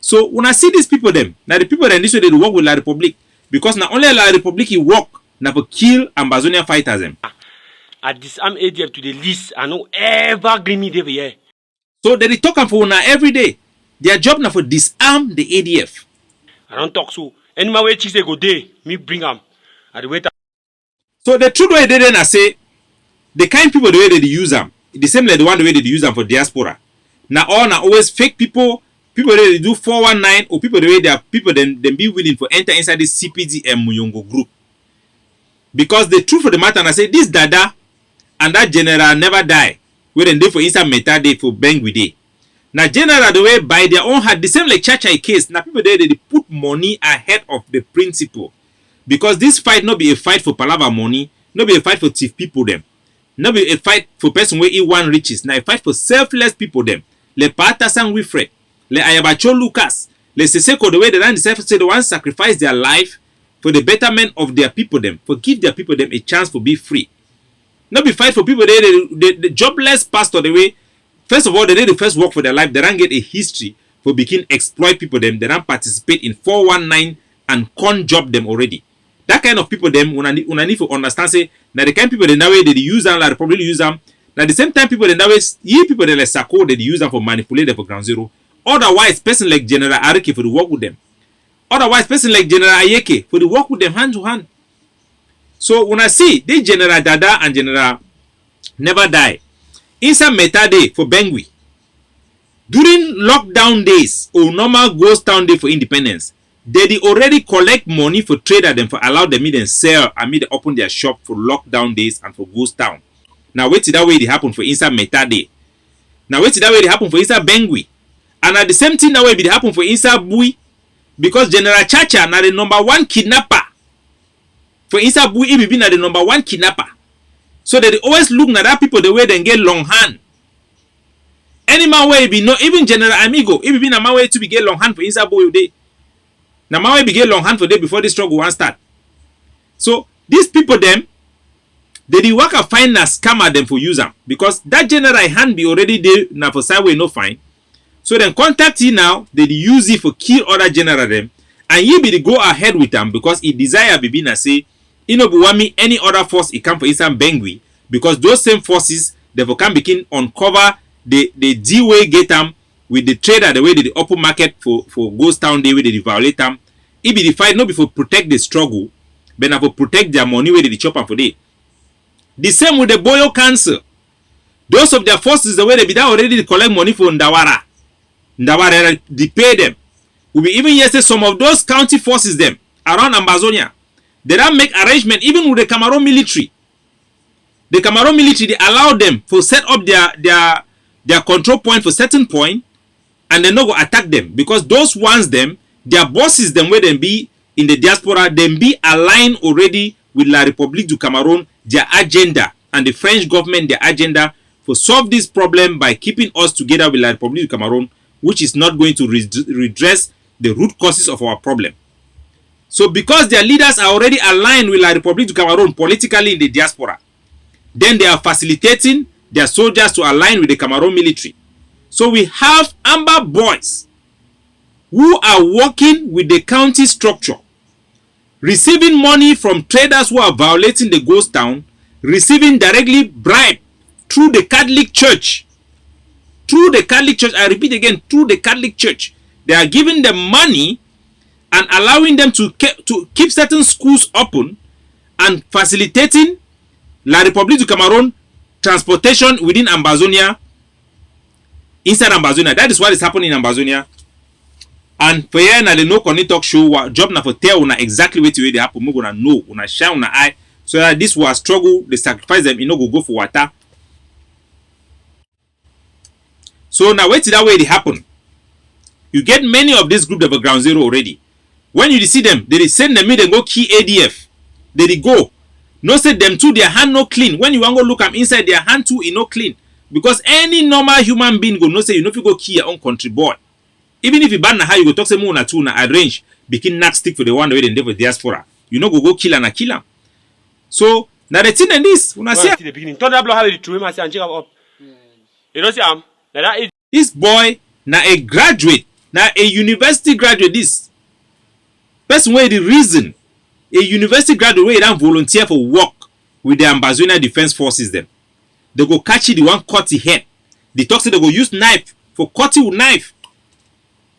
So when I see these people them, now the people that this way they work with La Republique, because now only La Republique he work now for kill Ambazonia fighters them. I disarm ADF to the least, I no ever green me there here. So they talk for now every day. Their job now for disarm the ADF. I don't talk so. Any my way cheese they go day, me bring them. I the wait. So the truth way they then I say the kind of people the way they use them, the same like the one the way they use them for diaspora. Now all now always fake people they do 419 or people the way they are people then be willing for enter inside this CPD and Muyongo group. Because the truth of the matter, and I say this Dada and that general never die. Where then they for inside Meta day for Bengui day. Now general the way by their own heart, the same like Chacha case. Now people there they put money ahead of the principle. Because this fight not be a fight for palava money, no be a fight for thief people them. No be a fight for person where he want riches. Now a fight for selfless people them. Le Pata San Wilfred, le Ayabacho Lucas, le Seseko, the way they say they want to sacrifice their life for the betterment of their people them, for give their people them a chance to be free. Not be fight for people the jobless pastor the way. First of all, they did the first work for their life. They don't get a history for begin exploit people them. They don't participate in 419 and con job them already. That kind of people them una need to understand say now the kind of people they now way they use them like probably use them. Now the same time people they now people they like Sako they use them for manipulate them for Ground Zero. Otherwise, person like General Arike for the work with them. Otherwise, person like General Ayeke for the work with them hand to hand. So when I see this General Dada and General Never Die, inside Meta Day for Bengui, during lockdown days or normal ghost town day for independence, they already collect money for trader them for allow them to sell and me to open their shop for lockdown days and for ghost town. Now wait till that way it happen for inside Meta Day. Now wait till that way it happen for inside Bengui. And at the same thing that way it happen for inside Bui. Because General Chacha na the #1 kidnapper. For inside Bui, he be na the #1 kidnapper. So they always look at that people the way they get long hand. Any man way be no, even General Amigo, if be na man way to be get long hand for inside Bui day. Na man way be get long hand for day before this struggle one start. So these people them, they work a find a scammer them for use them. Because that general hand be already there now for sideway no fine. So then contact you now, they use it for kill other general them. And you be the go ahead with them because he desire be na say, you know, me any other force it come for Eastern Bengui. Because those same forces, they can begin uncover the D-way get them with the trader the way they open market for ghost town day where they violate them. It be the fight not before protect the struggle, but now for protect their money where they chop them for day. The same with the Boyo Council. Those of their forces the way they be there already collect money for Ndawara. Ndawara they pay them. We be even yesterday some of those county forces them around Ambazonia. They don't make arrangement even with the Cameroon military. The Cameroon military they allow them to set up their control point for certain point and they not go attack them because those ones them their bosses them where they be in the diaspora them be aligned already with La République du Cameroon their agenda and the French government their agenda for solve this problem by keeping us together with La République du Cameroon, which is not going to redress the root causes of our problem. So because their leaders are already aligned with La République du Cameroon politically in the diaspora, then they are facilitating their soldiers to align with the Cameroon military. So we have Amber boys who are working with the county structure, receiving money from traders who are violating the ghost town, receiving directly bribe through the Catholic Church. Through the Catholic Church, I repeat again, through the Catholic Church. They are giving them money and allowing them to keep certain schools open and facilitating La République du Cameroon transportation within Ambazonia, inside Ambazonia. That is what is happening in Ambazonia. And for here na the No Conny Talk Show, job na for tell una exactly what they happen. We gonna know, una share una eye, so that this was struggle, they sacrifice them, you know, go for water. So now wait till that way it happen. You get many of this group of Ground Zero already. When you see them, they send them in, they go key ADF. They go. No say them too, their hand no clean. When you want to go look them inside, their hand too is no clean. Because any normal human being go no say you know if you go key your own country boy. Even if you ban na how you go talk say more na two na arrange begin knock stick for the one way they for diaspora. You know go kill and kill them. So now the thing in this when I say the beginning. Thunder blow how you throw him and check up. You know see am. This boy na a graduate, na a university graduate. This person where the reason a university graduate where they volunteer for work with the Ambazonia Defense Forces them. They go catch it, the one cut the head. They talk say they go use knife for cutting with knife.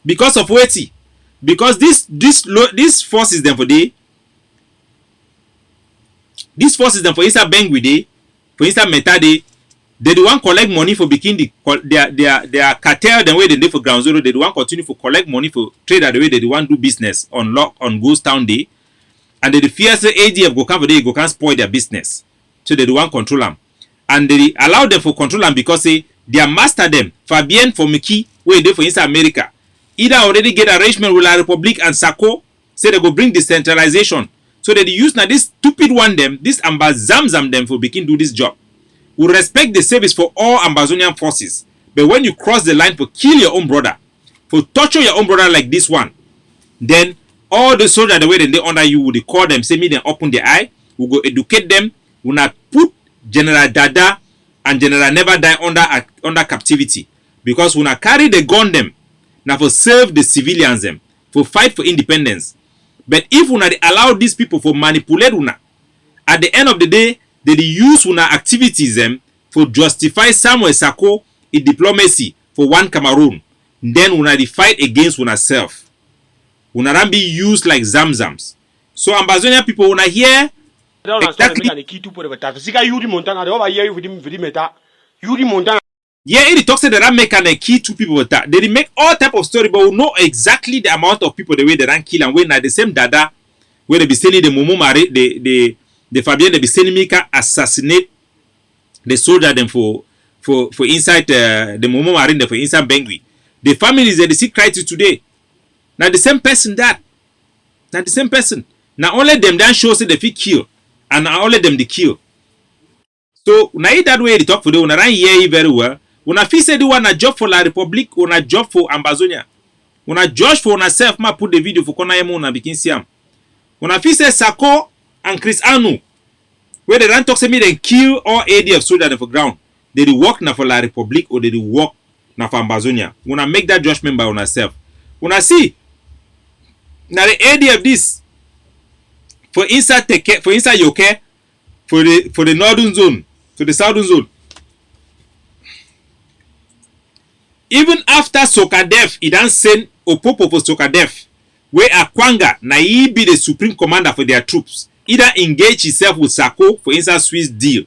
Because of weighty. Because this forces them for day. These forces them for inside Bengui day, for inside Meta day, they do want collect money for begin their cartel the way they do for Ground Zero. They do want continue for collect money for trader the way they do want do business on Ghost Town day. And they fear say ADF go come for day go can spoil their business. So they do want control them. And they allow them for control them because say their master them, Fabien for Mickey, where they for inside America, either already get arrangement with La République and Sako, say they go bring decentralization. So that they use now this stupid one them, this Ambazamzam them for begin do this job. We respect the service for all Ambazonian forces. But when you cross the line for kill your own brother, for torture your own brother like this one, then all the soldiers the way they under you would call them, say me then open their eye, we go educate them, we not put General Dada and General Never Die under captivity. Because we not carry the gun them, now for serve the civilians them, for fight for independence. But if we not allow these people for manipulate una, at the end of the day, they use una activities them for justify Samuel Sarko in diplomacy for one Cameroon. Then una the fight against una self. Una don't be used like zamzams. So Ambazonian people una here exactly. Yeah, it talks that they make and key two people with that. They make all type of story, but we know exactly the amount of people the way they don't kill and when at the same Dada where they be selling the Momo Mare, the Fabien they be selling me can assassinate the soldier them for inside the Momo Marine for inside Bengui. The families that they see cry to today. Now the same person that. Now the same person. Now only them that shows that they feel kill. And now only them they kill. So now that way they talk for them, when I hear you very well. When I feel say they want a job for La Republique, when a job for Ambazonia. When I judge for myself, I put the video for Konayemo and begin Siam. When I feel say Sarko and Chris Anu, where they don't talk to me, they kill all ADF soldiers for ground. They work now for La Republique or they work now for Ambazonia. When I make that judgment by myself. When I see now the ADF this for inside Yoke, for the northern zone, for the southern zone. Even after Sokadef, he don't send Opopo for Sokadef, where Akwanga na he be the supreme commander for their troops. Either engage himself with Sarko for inside Swiss deal.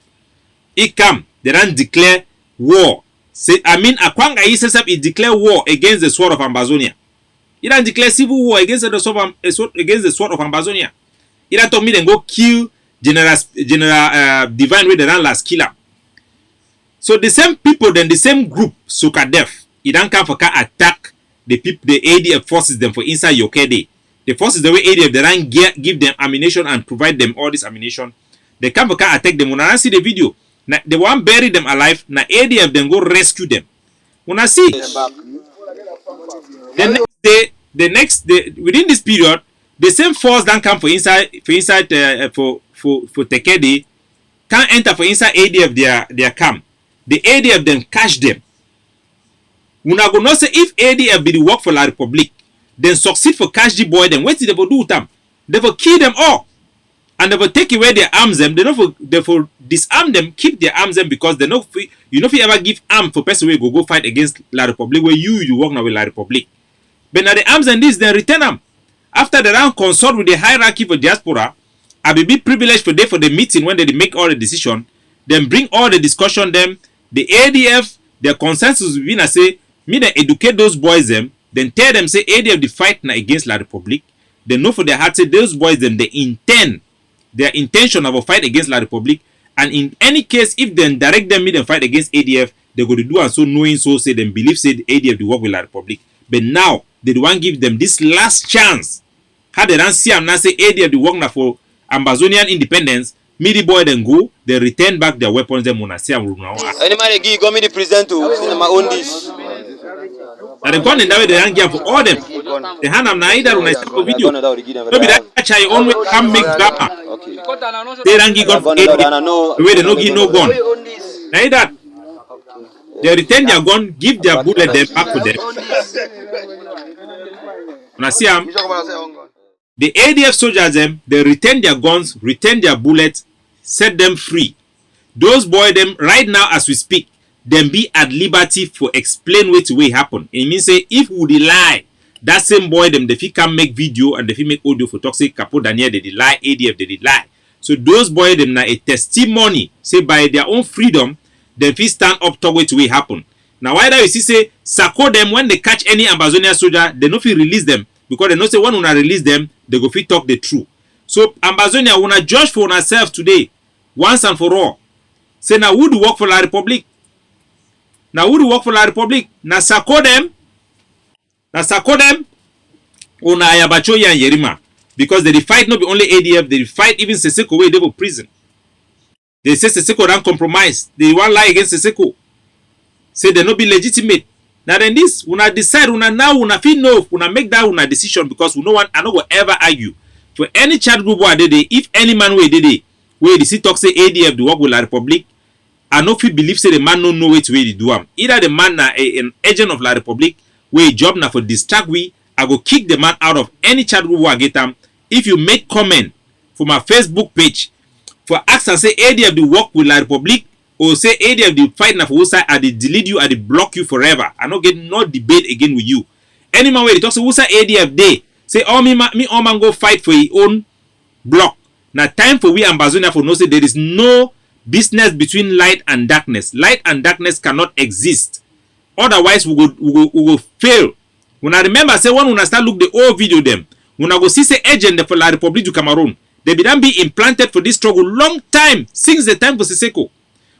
He come, they don't declare war. Say, Akwanga himself he declare war against the sword of Ambazonia. He don't declare civil war against the sword of Ambazonia. He don't tell me then go kill General Divine where they don't last kill him. So the same people, then the same group, Sokadef, he don't come for attack the people, the ADF forces them for inside Yokede. The forces the way ADF they don't give them ammunition and provide them all this ammunition. They come for attack them. When I see the video, now, they want bury them alive. Now ADF then go rescue them. When I see the next day within this period, the same force don't come for inside Tekede can't enter for inside ADF their camp. The ADF then catch them. Una go know say if ADF be the work for La Republique, then succeed for catch the boy, then what did they do with them? They will kill them all. And they will take away their arms them. They will disarm them, keep their arms them because they know you know if you ever give arm for person where go fight against La Republique where you work now with La Republique. But now the arms and this then return them. After they round consult with the hierarchy for diaspora, I will be privileged for the meeting when they make all the decision, then bring all the discussion them, the ADF, their consensus will be na say, me then educate those boys them, then tell them say ADF the fight na against La Republique. They know for their heart say those boys them they intend their intention of a fight against La Republique, and in any case if they direct them me then fight against ADF, they go to do and so knowing so say them believe say the ADF the work with La Republique. But now they want give them this last chance. How they don't see them now say ADF the work na for Ambazonian independence. Midi boy then go, they return back their weapons. Them when I see them now. Anybody give me the present to my own dish. And they gone in that way they don't give for all them. They hand them now either when I start a video. No be that catch your own way come make drama. Okay. They don't give gun for ADF. The way they no give no gun. Now that they return their gun, give their bullet them back to them. When I see them. The ADF soldiers them, they return their guns, return their bullets, set them free. Those boys them right now as we speak, them be at liberty for explain what way happen. It means say if we lie, that same boy them they can make video and they make audio for toxic Capo Daniel they lie, ADF they lie. So those boys them na a testimony say by their own freedom, them fit stand up to what way happen. Now why that you see say Sarko them when they catch any Ambazonia soldier, they no fit release them. Because they know say when una release them, they go fit talk the truth. So Ambazonia, una judge for ourselves today, once and for all. Say now who do work for La Republique? Now who do work for La Republique? Na Sarko them, una Ayabacho and Yerima. because they fight not only ADF, they fight even Seseko where they for prison. They say Seseko don't compromise. They want lie against Seseko. Say they not be legitimate. Now then this, una decide, una now, una feel no, una make that una decision because we no one, I no go ever argue. For any chat group where they if any man where they where the talk say ADF do work with La Republic, I no fit believe say the man no know where to do am. Either the man na an agent of La Republic, where job na for distract we, I go kick the man out of any chat group where I get am. If you make comment for my Facebook page, for ask and say ADF do work with La Republic, or say ADF do fight na for who side, I dey delete you, I dey block you forever. I no get no debate again with you. Any man where they talk say who side ADF dey, say all me all man go fight for his own block. Now time for we Ambazonia for no say there is no business between light and darkness. Light and darkness cannot exist. Otherwise we go fail. When I remember say when I start look the old video them, when I go see say agent for La Republic du Cameroon, they be implanted for this struggle long time since the time for Seseko.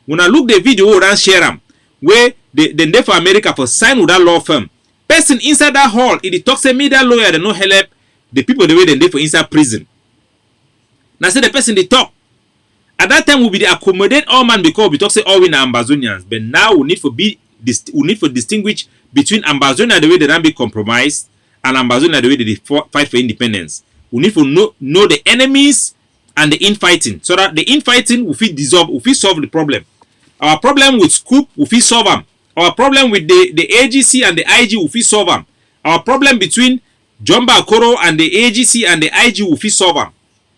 When I look the video and share them, where they for America for sign with that law firm. Person inside that hall, it talks say me that lawyer they no help the people the way they for inside prison. Now say the person they talk. At that time we be the accommodate all man because we talk say all we na Ambazonians. But now we need for distinguish between Ambazonia the way they don't be compromised and Ambazonia the way they fight for independence. We need to know the enemies and the infighting, so that the infighting will fit dissolve, will fit solve the problem. Our problem with Scoop will fit solve them. Our problem with the AGC and the IG will fit solve them. Our problem between Jomba Akoro and the AGC and the IG will fit solve them.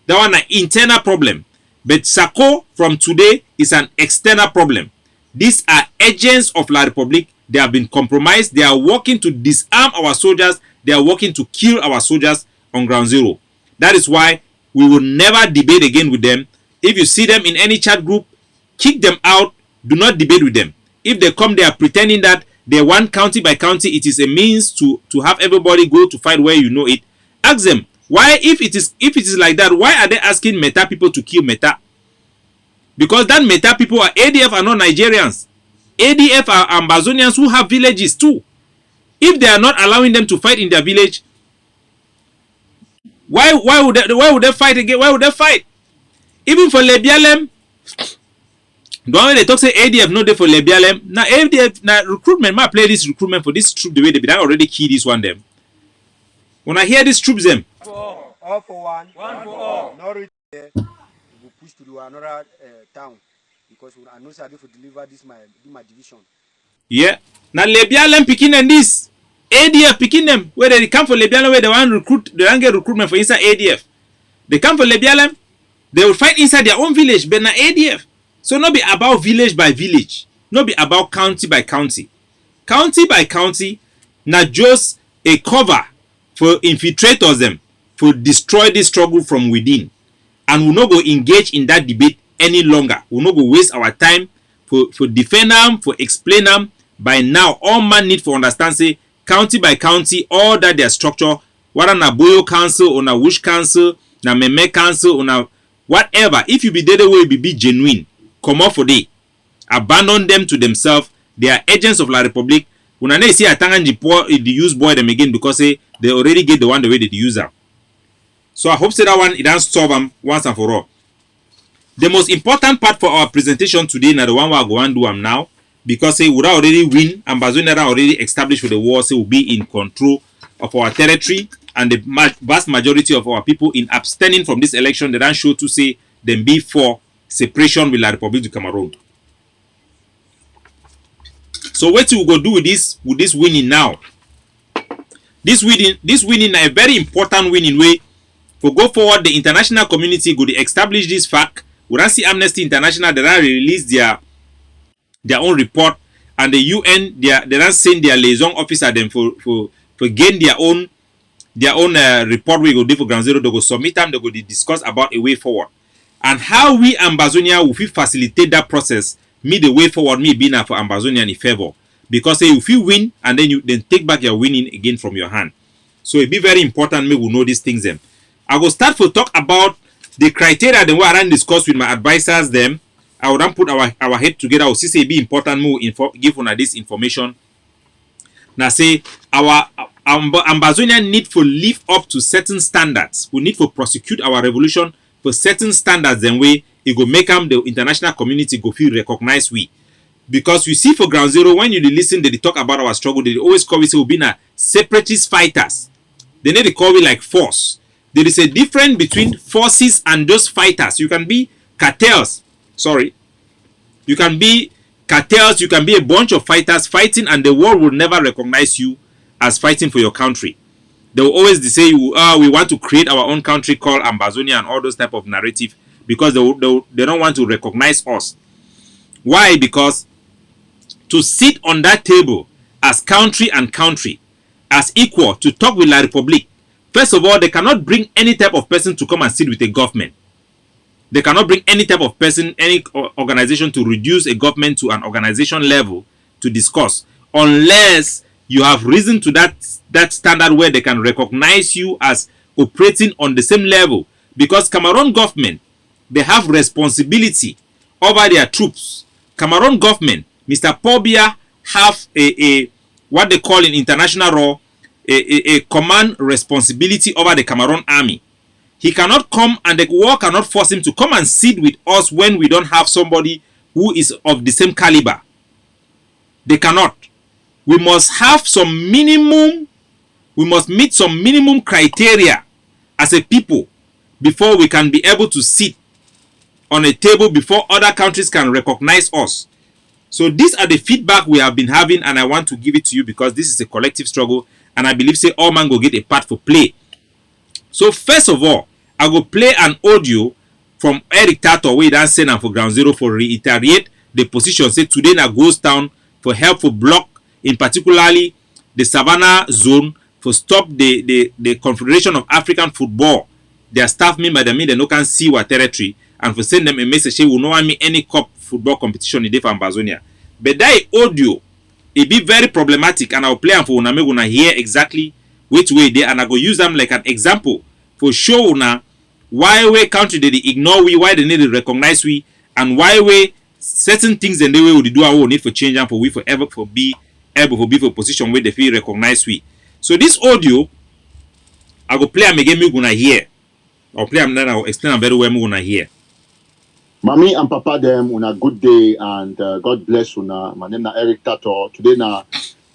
That one an internal problem. But Sako from today is an external problem. These are agents of La Republic. They have been compromised. They are working to disarm our soldiers. They are working to kill our soldiers on ground zero. That is why we will never debate again with them. If you see them in any chat group, kick them out. Do not debate with them. If they come there pretending that they want county by county, it is a means to have everybody go to fight where you know it. Ask them why, if it is like that, why are they asking Meta people to kill Meta? Because that Meta people are ADF are not Nigerians. ADF are Ambazonians who have villages too. If they are not allowing them to fight in their village, why would they fight again? Why would they fight? Even for Lebialem, the one they talk say ADF no day for Lebialem. Now ADF now recruitment, I play this recruitment for this troop the way they be already key this one them. When I hear these troops them, all for one for all. Not reach there, we push to another town because I know I do for deliver this my division. Yeah. Now Lebialem picking and this ADF picking them where they come for Lebialem where they want recruit, they want get recruitment for inside ADF. They come for Lebialem, they will fight inside their own village, but not ADF. So not be about village by village, not be about county by county. County by county, not just a cover for infiltrators them, for destroy this struggle from within. And we'll not go engage in that debate any longer. We'll not go waste our time for defend them, for explain them. By now, all man need for understand say county by county, all that their structure, whether na Boyo Council or na Wush Council, na Meme Council or na whatever. If you be there the way be genuine, come off for day. Abandon them to themselves. They are agents of La Republic. When I see a Tanganji poor the use boy them again because they already get the one the way they use them. So I hope say that one it don't solve them once and for all. The most important part for our presentation today now the one we are going to do them now, because say we already win, Ambazonia already established for the war, so will be in control of our territory, and the vast majority of our people in abstaining from this election, they don't show to say them be for separation with La Republic du Cameroon. So what we go do with this winning now? This winning is a very important winning way. For go forward, the international community go to establish this fact. We don't see Amnesty International, they don't release their own report, and the UN they don't send their liaison officer them for gain their own report. We go do for Ground Zero. They go submit them. They go discuss about a way forward and how we Ambazonia will facilitate that process. Me the way forward, me being for Ambazonia in favor, because say if you win and then you take back your winning again from your hand. So it be very important. Me will know these things them. I will start to talk about the criteria then what I discuss with my advisors them. I will then put our head together. I will see it be important more give on this information. Now say our Ambazonian need to live up to certain standards. We need to prosecute our revolution for certain standards, then way it go make them the international community go feel recognized we. Because you see for Ground Zero, when you listen, they talk about our struggle, they always call we say we've been a separatist fighters. They need to call it like force. There is a difference between forces and those fighters. You can be cartels. Sorry. You can be cartels. You can be a bunch of fighters fighting, and the world will never recognize you as fighting for your country. They will always say, we want to create our own country called Ambazonia and all those type of narrative because they don't want to recognize us. Why? Because to sit on that table as country and country, as equal, to talk with La Republique, first of all, they cannot bring any type of person to come and sit with a government. They cannot bring any type of person, any organization to reduce a government to an organization level to discuss, unless you have risen to that standard where they can recognize you as operating on the same level. Because Cameroon government, they have responsibility over their troops. Cameroon government, Mr. Paul Biya, have a what they call in international law a command responsibility over the Cameroon army. He cannot come, and the war cannot force him to come and sit with us when we don't have somebody who is of the same caliber. They cannot. We must have some minimum, we must meet some minimum criteria as a people before we can be able to sit on a table before other countries can recognize us. So these are the feedback we have been having, and I want to give it to you because this is a collective struggle, and I believe say all man go get a part for play. So first of all, I will play an audio from Eric Tato wey dan send am for Ground Zero for reiterate the position. Say today na goes down for help for block, in particularly the Savannah zone, for stop the Confederation of African Football, their staff member, they no can see our territory, and for send them a message say we no want me any cup football competition in the Ambazonia. But that audio, it be very problematic, and I'll play them for una make una hear exactly which way they, and I go use them like an example for show una why we country they ignore we, why they need to recognize we, and why we certain things and the way we do our own need for change and for we forever for be able to be for position where they feel recognize we. So this audio, I go play them again, me gonna hear. I'll play them then I'll explain them very well, me gonna hear. Mommy and Papa them on a good day, and God bless una. My name is Eric Tato. Today na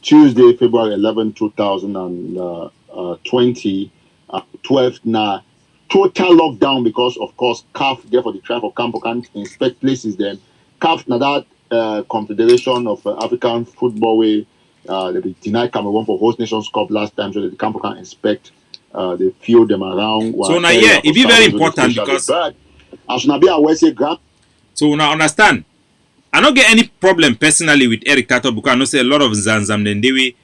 Tuesday, February 11, 2020. 12 na total lockdown because of course CAF there for the trial for camp can inspect places. Then CAF na that Confederation of African Football way they denied Cameroon for host nations cup last time, so that the camp can inspect the field them around. So now yeah, it be very important because as na be aware say grant. So now understand, I don't get any problem personally with Eric Tato because I know say a lot of Zanzam then they way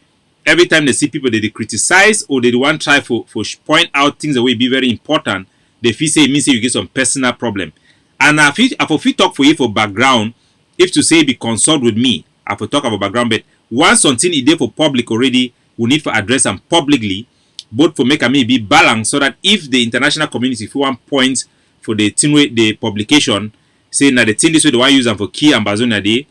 every time they see people that they criticize or they want try for point out things that will be very important, they feel say it means you get some personal problem. And if you talk for you for background, if to say be consult with me, I will talk about background, but once something is there for public already, we need to address them publicly, both for make a be balanced, so that if the international community, if you want points for the thing with the publication, say now the thing this way the one use them for key Ambazonia Day,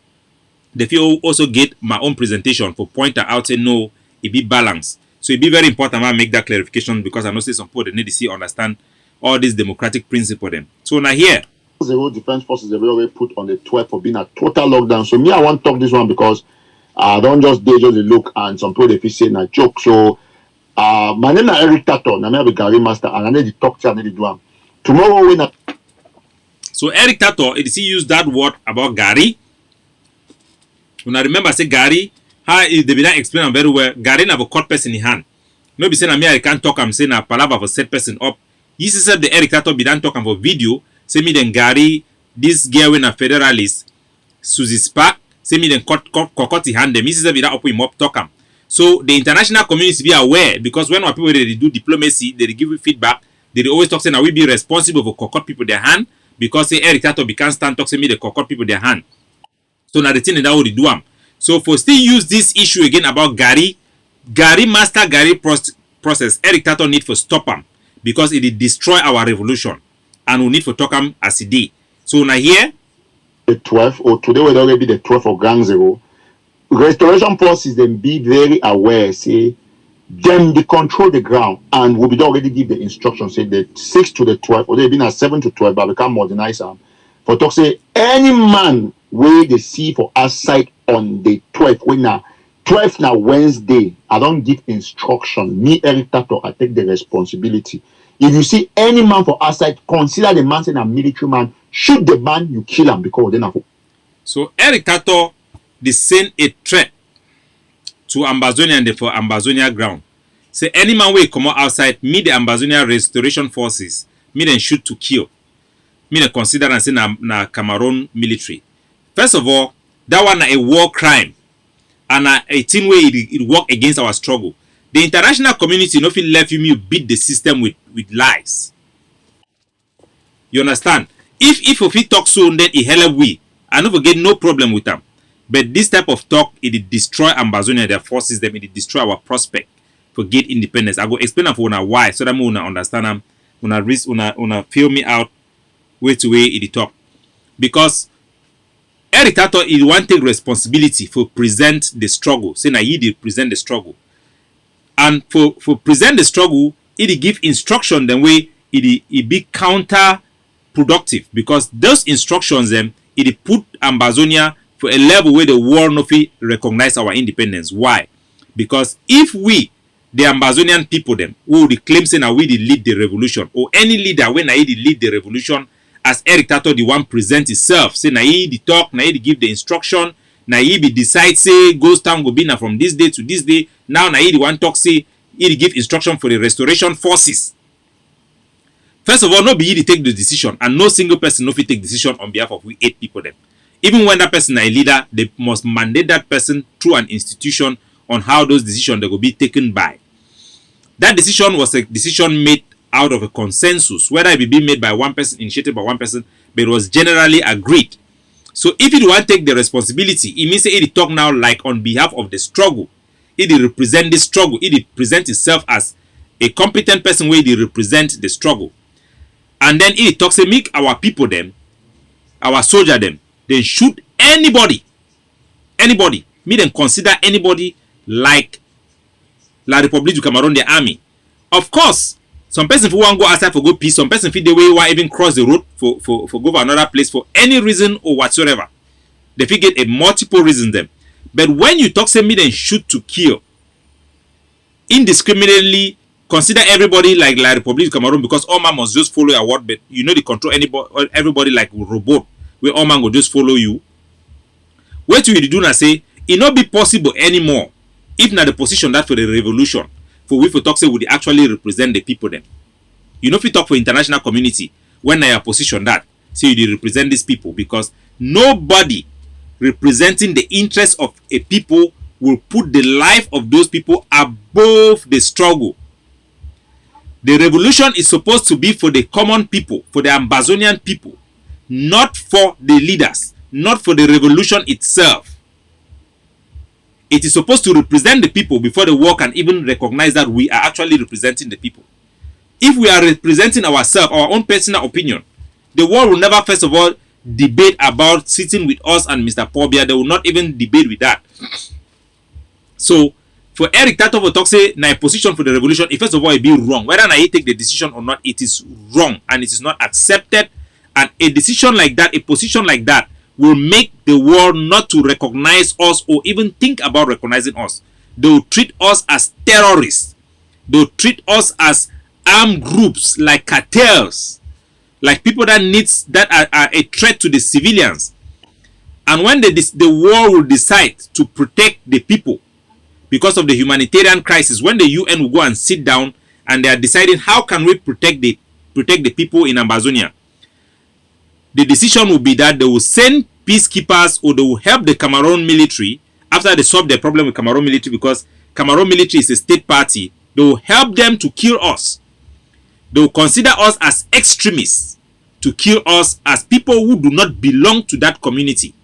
they feel also get my own presentation for point out say no, it be balanced. So it be very important I make that clarification because I know say some people they need to see understand all these democratic principle them. So now here. The defense forces have already put on the 12th for being a total lockdown. So me I want to talk this one because I don't just look and some people they feel say na joke. So my name is Eric Tato, I am a Gary master and I need to talk to you, I need to do tomorrow when so Eric Tato, it is he use that word about Gary. When I remember say Gary, how they be not explain very well. Gary have a court person in hand. No be saying na me I can't talk. I'm saying a palava for set person up. He said the Eric Tato be done talk for video. Say me then Gary, this girl when a federalist, Susie Spark. Say me then cut hand them. He said be that up him up talk am. So the international community be aware because when people they do diplomacy, they give you feedback. They always talk say now we be responsible for cockot people their hand because say Eric Tato be can't stand talk say me the cockot people their hand. So now the thing that would do am. So for still use this issue again about Gary master Gary process, Eric Tato need for stop him because it will destroy our revolution and we need for talk him as a day. So now here the 12th or today will already be the 12th of Ground Zero. Restoration forces then be very aware say Then they control the ground and will be already give the instructions, say the 6 to the 12, or they've been at 7 to 12, but become modernize them. For talk say any man where they see for outside on the 12th, when now 12th now Wednesday, I don't give instruction. Me, Eric Tato, I take the responsibility. If you see any man for outside, consider the man saying a military man, shoot the man, you kill him because then So Eric Tato, they send a threat to Ambazonia and for Ambazonia ground. Say any man will come outside, me the Ambazonia restoration forces, me then shoot to kill. Me then consider and say na Cameroon military. First of all, that one a war crime. And a thing where it work against our struggle. The international community no feel left you beat the system with lies. You understand? If we talk so, then it hell we. I never get no problem with them. But this type of talk, it destroy Ambazonia, their forces, them, it destroy our prospect for get independence. I go explain for una why, so that una understand them, una feel me out way to way it talk. Because Eric Tato is one take responsibility for present the struggle. Say na he did present the struggle. And for present the struggle, it give instruction then way it be counterproductive, because those instructions them it put Ambazonia for a level where the world no fit recognize our independence. Why? Because if we, the Ambazonian people, them who claim say na we the lead the revolution, or any leader when I lead the revolution, as Eric Tato the one present himself, say na he the talk, na he the give the instruction, na he be decide say Ghost Town go be na from this day to this day. Now na he the one talk say he the give instruction for the restoration forces. First of all, no be he the take the decision, and no single person no fit take decision on behalf of we 8 people them. Even when that person is a leader, they must mandate that person through an institution on how those decisions they will be taken by. That decision was a decision made out of a consensus, whether it be made by one person, initiated by one person, but it was generally agreed. So if you want to take the responsibility, it means it talk now like on behalf of the struggle. It represent the struggle. It present itself as a competent person where they represent the struggle. And then it talks to make our people them, our soldier them, they shoot anybody. Me then consider anybody like La République du Cameroon, the army. Of course, some person who want go outside for good peace, some person fit the way why even cross the road for go to another place for any reason or whatsoever. They fit get a multiple reasons them. But when you talk say me then shoot to kill, indiscriminately consider everybody like La République du Cameroon, because all man must just follow your word, but you know they control anybody, everybody like robot, where all man will just follow you. What you do now say it not be possible anymore if not the position that for the revolution for we for talk say would actually represent the people then. You know if you talk for international community when they are position that say you represent these people, because nobody representing the interest of a people will put the life of those people above the struggle. The revolution is supposed to be for the common people, for the Ambazonian people, not for the leaders, not for the revolution itself. It is supposed to represent the people before the world can even recognize that we are actually representing the people. If we are representing ourselves, our own personal opinion, the world will never first of all debate about sitting with us and Mr. Paul Biya. They will not even debate with that. So, for Eric Tato to talk say na a position for the revolution, if first of all it be wrong, whether na he take the decision or not, it is wrong and it is not accepted. And a decision like that, a position like that, will make the world not to recognize us or even think about recognizing us. They will treat us as terrorists. They will treat us as armed groups, like cartels, like people that are a threat to the civilians. And when the world will decide to protect the people because of the humanitarian crisis, when the UN will go and sit down and they are deciding how can we protect the people in Ambazonia, the decision will be that they will send peacekeepers or they will help the Cameroon military after they solve their problem with Cameroon military, because Cameroon military is a state party. They will help them to kill us. They will consider us as extremists, to kill us as people who do not belong to that community,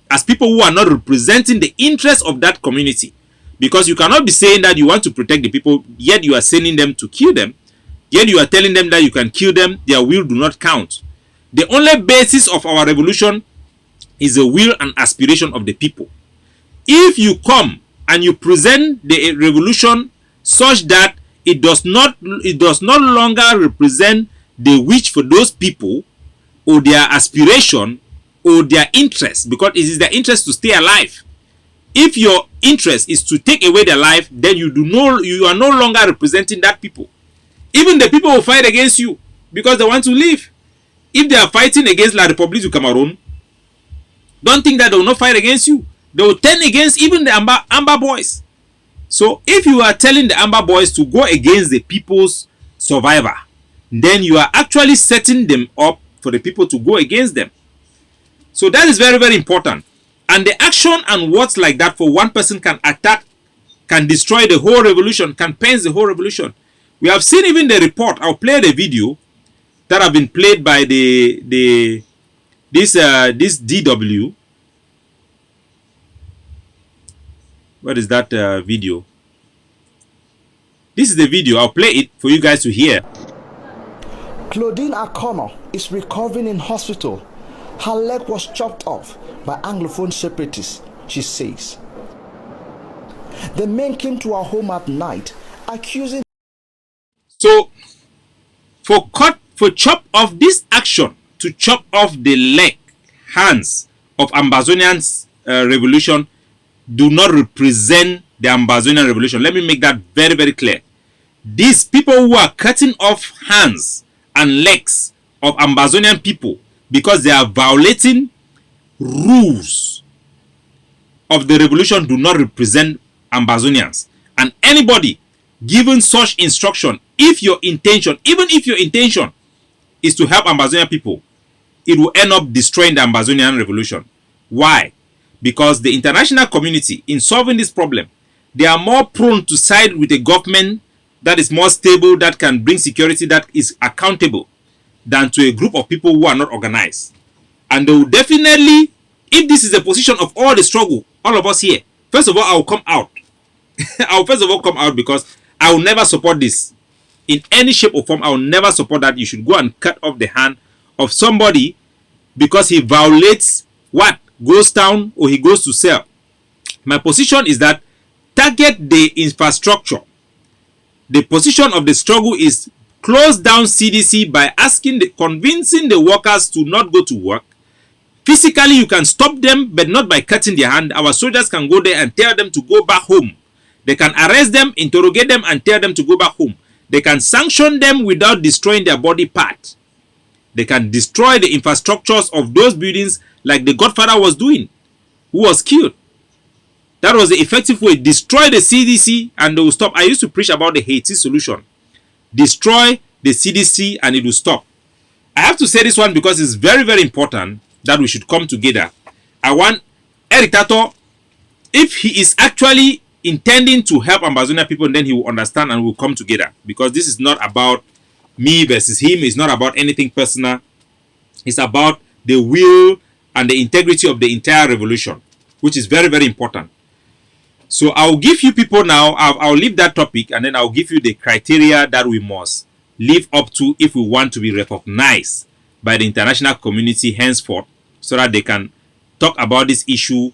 as people who are not representing the interests of that community. Because you cannot be saying that you want to protect the people, yet you are sending them to kill them, yet you are telling them that you can kill them, their will do not count. The only basis of our revolution is the will and aspiration of the people. If you come and you present the revolution such that it does not longer represent the wish for those people or their aspiration or their interest, because it is their interest to stay alive. If your interest is to take away their life, then you are no longer representing that people. Even the people will fight against you because they want to live. If they are fighting against La République du Cameroun, don't think that they will not fight against you. They will turn against even the Amba boys. So if you are telling the Amba boys to go against the people's survivor, then you are actually setting them up for the people to go against them. So that is very, very important. And the action and words like that for one person can attack, can destroy the whole revolution, can paint the whole revolution. We have seen even the report. I'll play the video that have been played by this DW. What is that video? This is the video. I'll play it for you guys to hear. Claudine Akono is recovering in hospital. Her leg was chopped off by Anglophone separatists, she says. The men came to her home at night, accusing. So, for chop off this action to chop off the leg, hands of Ambazonians revolution do not represent the Ambazonian revolution. Let me make that very, very clear. These people who are cutting off hands and legs of Ambazonian people because they are violating rules of the revolution do not represent Ambazonians. And anybody given such instruction, if your intention is to help Ambazonian people, it will end up destroying the Ambazonian revolution. Why? Because the international community, in solving this problem, they are more prone to side with a government that is more stable, that can bring security, that is accountable, than to a group of people who are not organized. And they will definitely, if this is the position of all the struggle, all of us here, first of all, I will come out. I will first of all come out because I will never support this. In any shape or form, I will never support that you should go and cut off the hand of somebody because he violates what? Goes down or he goes to sell. My position is that target the infrastructure. The position of the struggle is close down CDC by convincing the workers to not go to work. Physically, you can stop them, but not by cutting their hand. Our soldiers can go there and tell them to go back home. They can arrest them, interrogate them, and tell them to go back home. They can sanction them without destroying their body part. They can destroy the infrastructures of those buildings like the Godfather was doing, who was killed. That was the effective way. Destroy the CDC and they will stop. I used to preach about the Haiti solution. Destroy the CDC and it will stop. I have to say this one because it's very, very important that we should come together. I want Eric Tato, if he is actually intending to help Ambazonia people, then he will understand and will come together. Because this is not about me versus him. It's not about anything personal. It's about the will and the integrity of the entire revolution, which is very, very important. So I'll give you people now, I'll leave that topic and then I'll give you the criteria that we must live up to if we want to be recognized by the international community henceforth, so that they can talk about this issue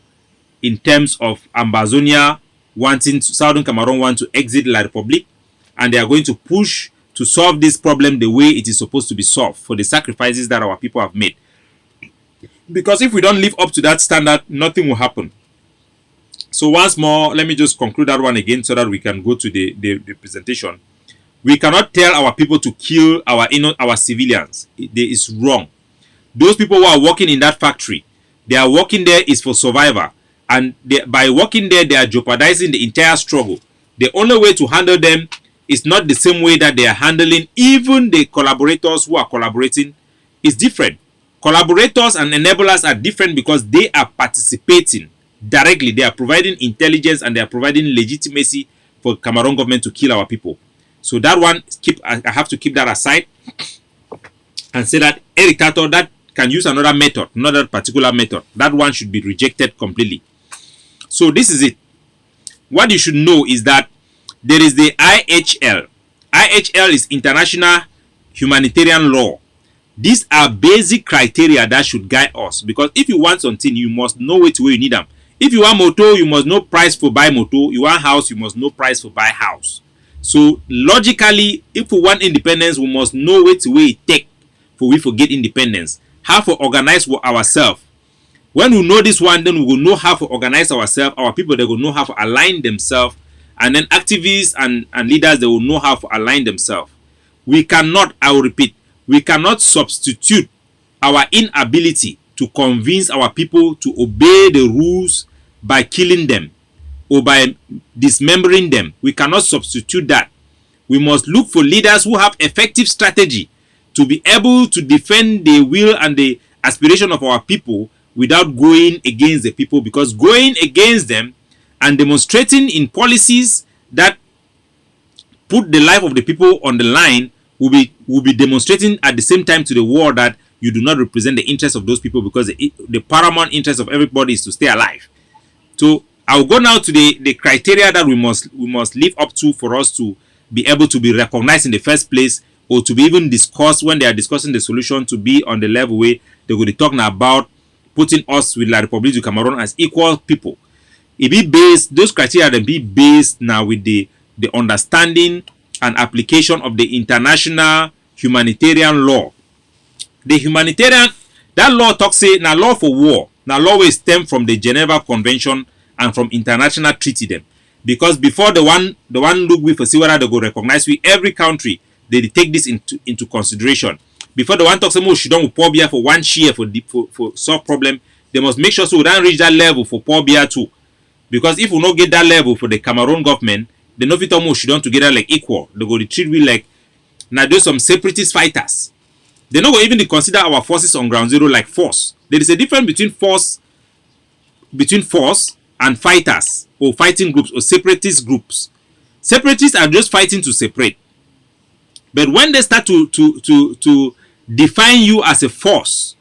in terms of Ambazonia wanting Southern Cameroon want to exit La République, and they are going to push to solve this problem the way it is supposed to be solved for the sacrifices that our people have made. Because if we don't live up to that standard, nothing will happen. So once more, let me just conclude that one again so that we can go to the presentation. We cannot tell our people to kill our civilians. It is wrong. Those people who are working in that factory, they are working there is for survival. And by working there, they are jeopardizing the entire struggle. The only way to handle them is not the same way that they are handling even the collaborators who are collaborating. It's different. Collaborators and enablers are different because they are participating directly. They are providing intelligence and they are providing legitimacy for Cameroon government to kill our people. So that one, I have to keep that aside and say that Eric Tato, that can use another method, not that particular method. That one should be rejected completely. So this is it. What you should know is that there is the IHL. IHL is International Humanitarian Law. These are basic criteria that should guide us, because if you want something, you must know where you need them. If you want motor, you must know price for buy motor. You want house, you must know price for buy house. So logically, if we want independence, we must know which way it take for we get independence. How to organize ourselves. When we know this one, then we will know how to organize ourselves. Our people, they will know how to align themselves. And then activists and leaders, they will know how to align themselves. We cannot, I will repeat, we cannot substitute our inability to convince our people to obey the rules by killing them or by dismembering them. We cannot substitute that. We must look for leaders who have effective strategy to be able to defend the will and the aspiration of our people without going against the people, because going against them and demonstrating in policies that put the life of the people on the line will be demonstrating at the same time to the world that you do not represent the interests of those people, because the paramount interest of everybody is to stay alive. So I'll go now to the criteria that we must live up to for us to be able to be recognized in the first place, or to be even discussed when they are discussing the solution, to be on the level where they're going to be talking about putting us with La République du Cameroon as equal people. It be based, those criteria then be based now with the understanding and application of the international humanitarian law. The humanitarian, that law talks say now law for war. Now law will stem from the Geneva Convention and from international treaty them. Because before the one look we for see whether they go recognize we, every country they take this into consideration. Before the one talks about she don't pour beer for one share for solve problem, they must make sure so we don't reach that level for pour beer too. Because if we not get that level for the Cameroon government, they know if it almost should together like equal. They go to treat we like now there's some separatist fighters. They not going even consider our forces on ground zero like force. There is a difference between force and fighters or fighting groups or separatist groups. Separatists are just fighting to separate. But when they start to define you as a force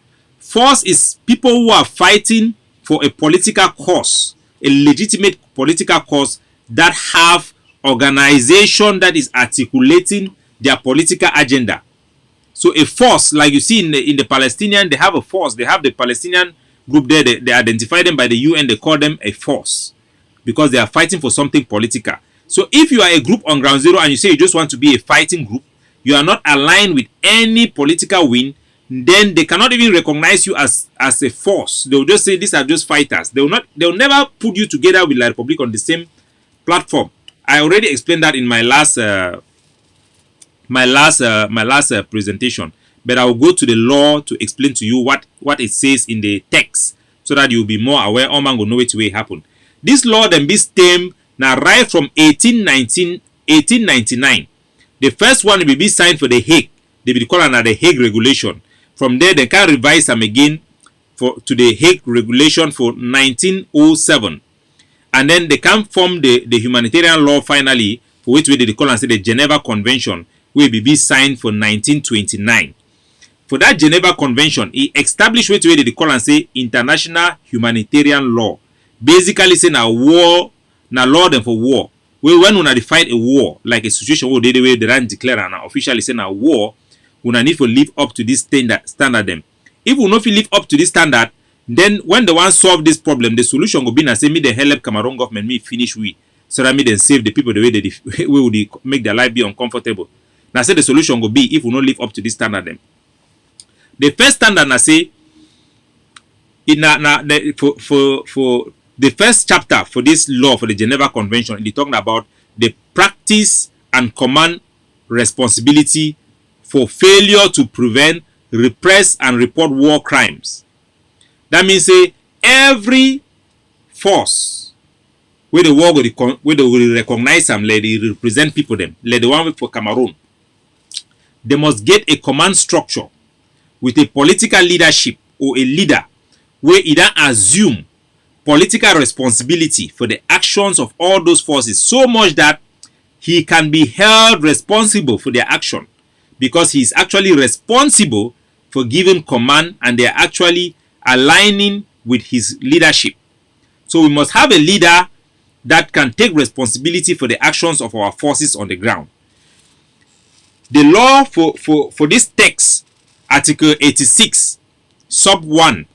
is people who are fighting for a political cause, a legitimate political cause that have organization that is articulating their political agenda. So a force, like you see in the Palestinian, they have a force. They have the Palestinian group there. They identify them by the UN. They call them a force because they are fighting for something political. So if you are a group on ground zero and you say you just want to be a fighting group, you are not aligned with any political wing, then they cannot even recognize you as a force. They will just say these are just fighters. They will never put you together with La République on the same platform. I already explained that in my last presentation, but I will go to the law to explain to you what it says in the text, so that you will be more aware. All man will know which way it happened. This law then be stemmed now right from 1899. The first one will be signed for the Hague. They will call it the Hague Regulation. From there, they can revise them again to the Hague Regulation for 1907. And then they can form the humanitarian law finally, for which way they call and say the Geneva Convention, will be signed for 1929. For that Geneva Convention, it established which way they call and say international humanitarian law. Basically saying a war, now law them for war. When we fight a war, like a situation where they don't declare and officially say a war, we need to live up to this standard them. If we not live up to this standard, then when the one solve this problem, the solution will be na say me the help Cameroon government me finish we, so that me then save the people the way they will make their life be uncomfortable. Now say the solution will be if we not live up to this standard them. The first standard na say for the first chapter for this law for the Geneva Convention, it talking about the practice and command responsibility for failure to prevent, repress, and report war crimes. That means say every force where the war where they will recognize them, let they represent people them, let the one for Cameroon, they must get a command structure with a political leadership or a leader where it don't assume political responsibility for the actions of all those forces so much that he can be held responsible for their action, because he is actually responsible for giving command and they are actually aligning with his leadership. So we must have a leader that can take responsibility for the actions of our forces on the ground. The law for this text, Article 86, Sub 1,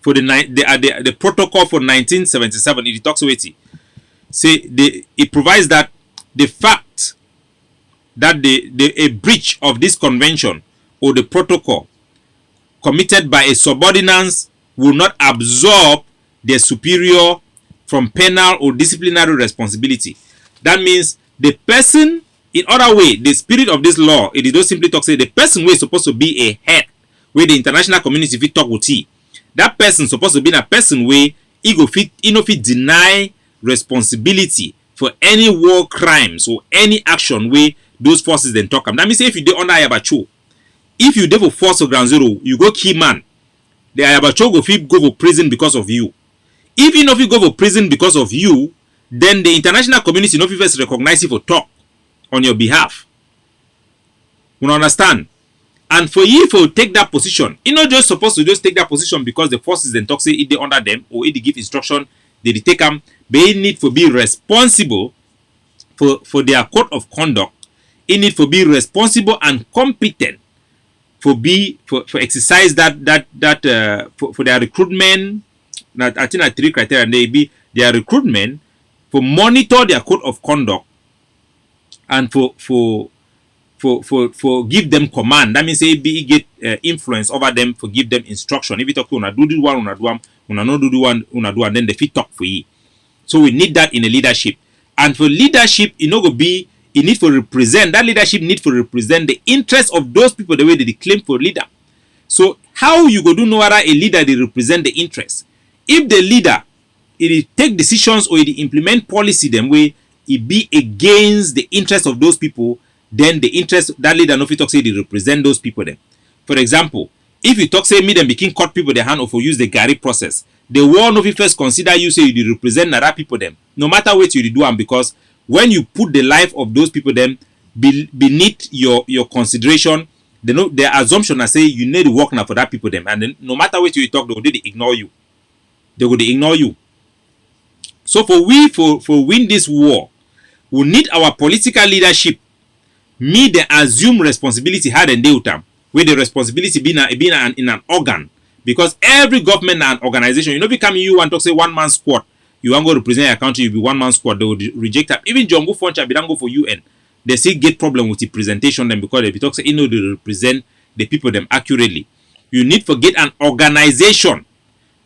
for the protocol for 1977, it talks about it. Say it provides that the fact that a breach of this convention or the protocol committed by a subordinate will not absolve their superior from penal or disciplinary responsibility. That means the person, in other way, the spirit of this law, it is not simply talk say the person who is supposed to be a head, where the international community fit talk with he. That person supposed to be a person where he no fit deny responsibility for any war crimes or any action where those forces then talk. That means if you dey under Ayabacho, if you dey for force of ground zero, you go kill man, the Ayabacho go fit go for prison because of you. If you no fit go for prison because of you, then the international community no fit first recognize you for talk on your behalf. You understand? And for you to take that position, you're not just supposed to just take that position because the forces then talk say if they under them or if they give instruction, they take them. They need to be responsible for their code of conduct. They need to be responsible and competent for exercise for their recruitment. I think that 3 criteria, and they be their recruitment, for monitor their code of conduct, and for give them command. That means say be get influence over them, for give them instruction. If you talk to una do this one, una do one, una no do the one, una do, and then they fit talk for you. So we need that in a leadership. And for leadership, it no go be, it need to represent, that leadership need to represent the interests of those people the way they claim for leader. So how you go do no other a leader they represent the interests? If the leader it take decisions or it implement policy them way it be against the interest of those people, then the interest that leader no fit talk say they represent those people then. For example, if you talk say me them begin cut people their hand or for use the Gary process, the war no fit first consider you say you represent that people them. No matter what you do, and because when you put the life of those people them beneath your consideration, the assumption I say you need to work now for that people them, and then no matter what you talk, they will ignore you. They will ignore you. So for win this war, we need our political leadership meet the assume responsibility hard and day time, where the responsibility be in an organ, because every government and organization, you know, become you want to say one man squad, you want to go represent your country, you be one man squad, they will reject that. Even Jongo Foncha be don't go for UN, they still get problem with the presentation them, because they talk say you know they represent the people them accurately. You need to get an organization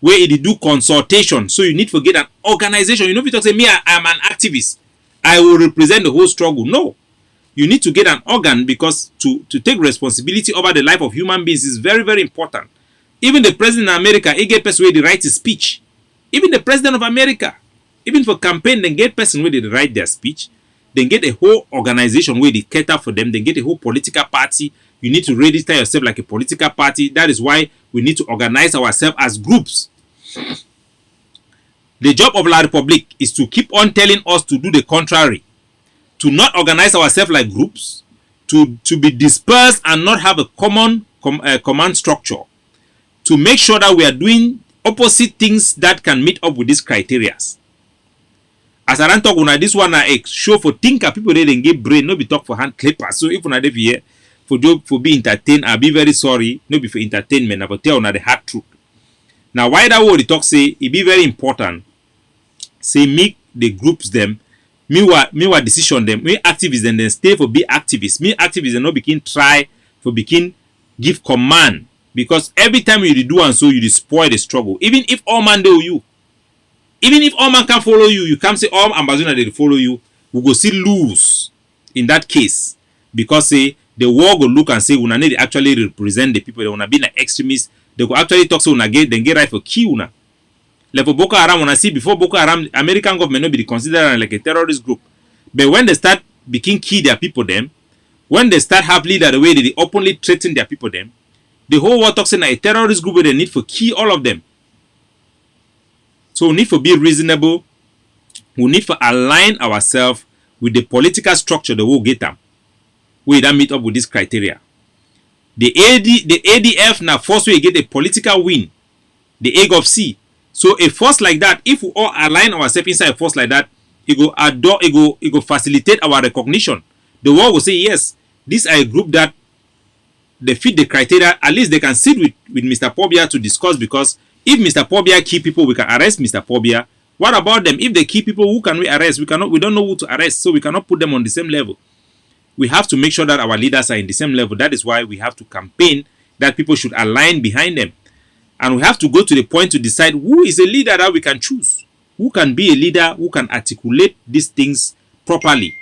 where it do consultation. So you need to get an organization. You know, if you talk say me, I am an activist, I will represent the whole struggle. No, you need to get an organ, because to take responsibility over the life of human beings is very, very important. Even the president of America, he get person where they write his speech. Even the president of America, even for campaign, they get person where they write their speech. They get a whole organization where they cater for them. They get a whole political party. You need to register yourself like a political party. That is why we need to organize ourselves as groups. The job of La Republique is to keep on telling us to do the contrary, to not organize ourselves like groups, to be dispersed and not have a common command structure, to make sure that we are doing opposite things that can meet up with these criteria. As I talk on this one, I show for thinker people they didn't get brain, no be talk for hand clippers. So if una dey here for be entertained, I'll be very sorry. No be for entertainment, I will tell una the hard truth. Now, why that word talk say it be very important. Say make the groups them, me what decision them, me activists then stay for be activists. Me activists and not begin try for begin give command, because every time you do and so you spoil the struggle. Even if all man do you, even if all man can follow you, you can't say all ambassador they follow you. We go still lose in that case, because say the war go look and say we need to actually represent the people. They wanna be like extremists. They go actually talk so una get right for kill una. Like for Boko Haram, when I see before Boko Haram, American government not be considered like a terrorist group. But when they start begin kill their people them, when they start have leader the way they openly threaten their people them, the whole world talks like a terrorist group where they need for kill all of them. So we need to be reasonable. We need to align ourselves with the political structure that will get them. We don't meet up with this criteria. The ADF now force we get a political win. The AGOP. So a force like that, if we all align ourselves inside a force like that, it go facilitate our recognition. The world will say, yes, these are a group that they fit the criteria. At least they can sit with Mr. Pobia to discuss, because if Mr. Pobia keep people, we can arrest Mr. Pobia. What about them? If they keep people, who can we arrest? We don't know who to arrest, so we cannot put them on the same level. we have to make sure that our leaders are in the same level. That is why we have to campaign that people should align behind them. And we have to go to the point to decide who is a leader that we can choose. Who can be a leader who can articulate these things properly.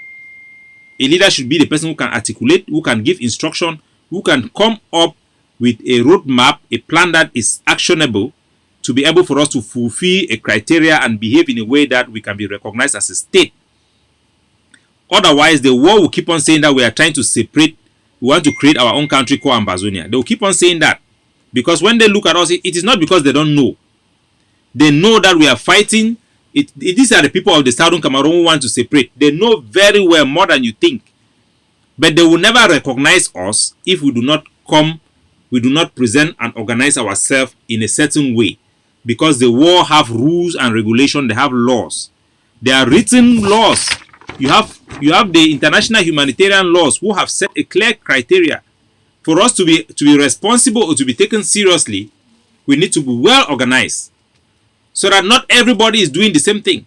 A leader should be the person who can articulate, who can give instruction, who can come up with a roadmap, a plan that is actionable to be able for us to fulfill a criteria and behave in a way that we can be recognized as a state. Otherwise, the world will keep on saying that we are trying to separate, we want to create our own country called Ambazonia. They will keep on saying that. Because when they look at us, it is not because they don't know. They know that we are fighting. These are the people of the Southern Cameroon who want to separate. They know very well more than you think. But they will never recognize us if we do not come, we do not present and organize ourselves in a certain way. Because the war have rules and regulations, they have laws. They are written laws. You have the international humanitarian laws who have set a clear criteria. For us to be responsible or to be taken seriously, we need to be well organized. So that not everybody is doing the same thing.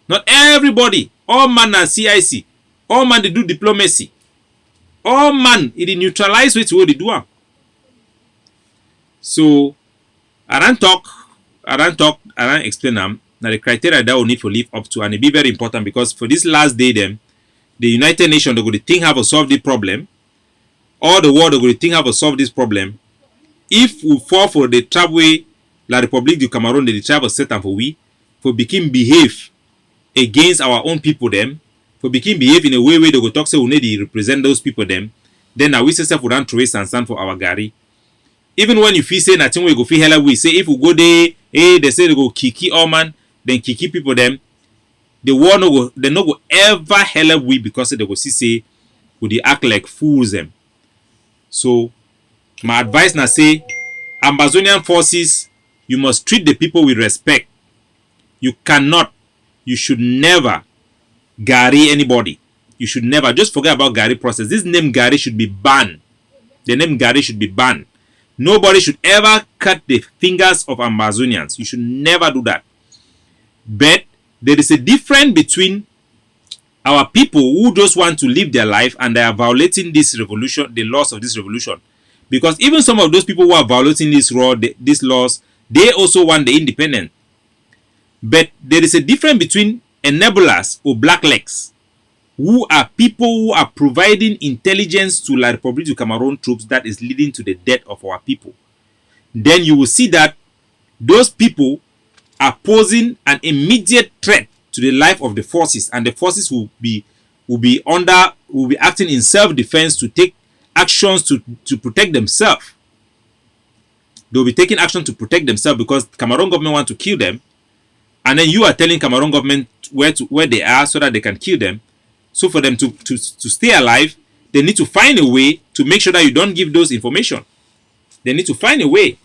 Not everybody. All man are CIC. All man they do diplomacy. All man it neutralize what they do. So I don't explain them. Now the criteria that we need to live up to, and it be very important because for this last day them, the United Nations they go to think have to solve the problem. All the world they go to think have to solve this problem. If we fall for the trap way La République du Cameroun they try to set up for we for begin behave against our own people them, for begin behave in a way where they go talk say we need to represent those people them, then now we say we don't trace and stand for our Gary. Even when you feel say nothing we go feel hella we say if we go there, they say they go kiki all man, then kiki people them, the war no go they no go ever hella we because they go see say we they act like fools them. So my advice now say Ambazonian forces, you must treat the people with respect. You cannot, you should never Gary anybody. You should never, just forget about Gary process. This name Gary should be banned. The name Gary should be banned. Nobody should ever cut the fingers of Ambazonians. You should never do that. But there is a difference between our people who just want to live their life and they are violating this revolution, the laws of this revolution. Because even some of those people who are violating these laws, they also want the independence. But there is a difference between enablers or blacklegs, who are people who are providing intelligence to La République du Cameroun troops that is leading to the death of our people. Then you will see that those people are posing an immediate threat to the life of the forces, and the forces will be acting in self-defense to take actions to protect themselves. They will be taking action to protect themselves because Cameroon government want to kill them, and then you are telling Cameroon government where they are so that they can kill them. So for them to stay alive, they need to find a way to make sure that you don't give those information. They need to find a way.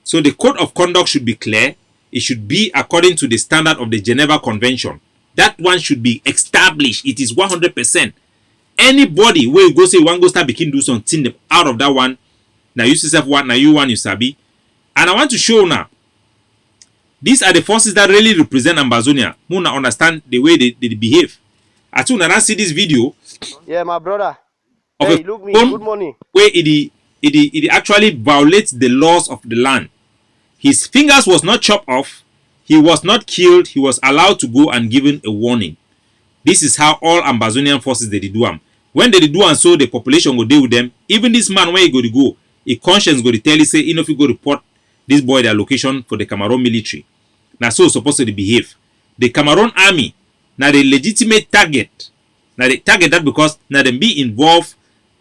So the code of conduct should be clear. It should be according to the standard of the Geneva Convention. That one should be established. It is 100%. Anybody where you go say one go start begin do something out of that one. Now you yourself one, now you one you sabi. And I want to show now. These are the forces that really represent Ambazonia. Who now understand the way they behave. As soon as I see this video, yeah, my brother. Of hey, look me. Good morning. Where it actually violates the laws of the land. His fingers was not chopped off. He was not killed. He was allowed to go and given a warning. This is how all Ambazonian forces they do them. When they do and so the population go deal with them. Even this man where he go, a conscience go to tell you say, if you go report this boy their location for the Cameroon military. Now so supposed to behave. The Cameroon army. Now the legitimate target. Now they target that because now they be involved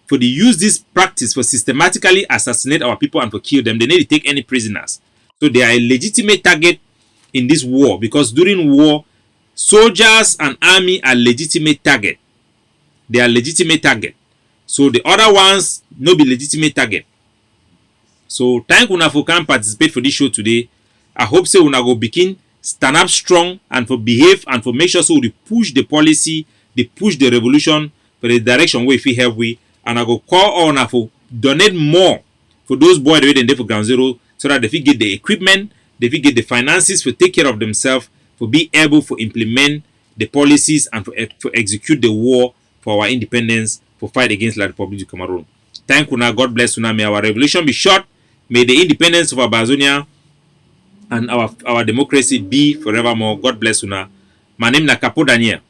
for the use this practice for systematically assassinate our people and for kill them. They need to take any prisoners. So they are a legitimate target in this war because during war, soldiers and army are legitimate target. They are legitimate target. So the other ones no be legitimate target. So thank una for can participate for this show today. I hope say una go begin stand up strong and for behave and for make sure so they push the policy, they push the revolution for the direction where if we have we, and I go call on for donate more for those boys that they for ground zero so that they fit get the equipment, they fit get the finances for take care of themselves, for be able to implement the policies and for execute the war for our independence, for fight against La Republique du Cameroon. Thank una, God bless una. May our revolution be short. May the independence of Abazonia and our democracy be forevermore. God bless una. My name is Capo Daniel.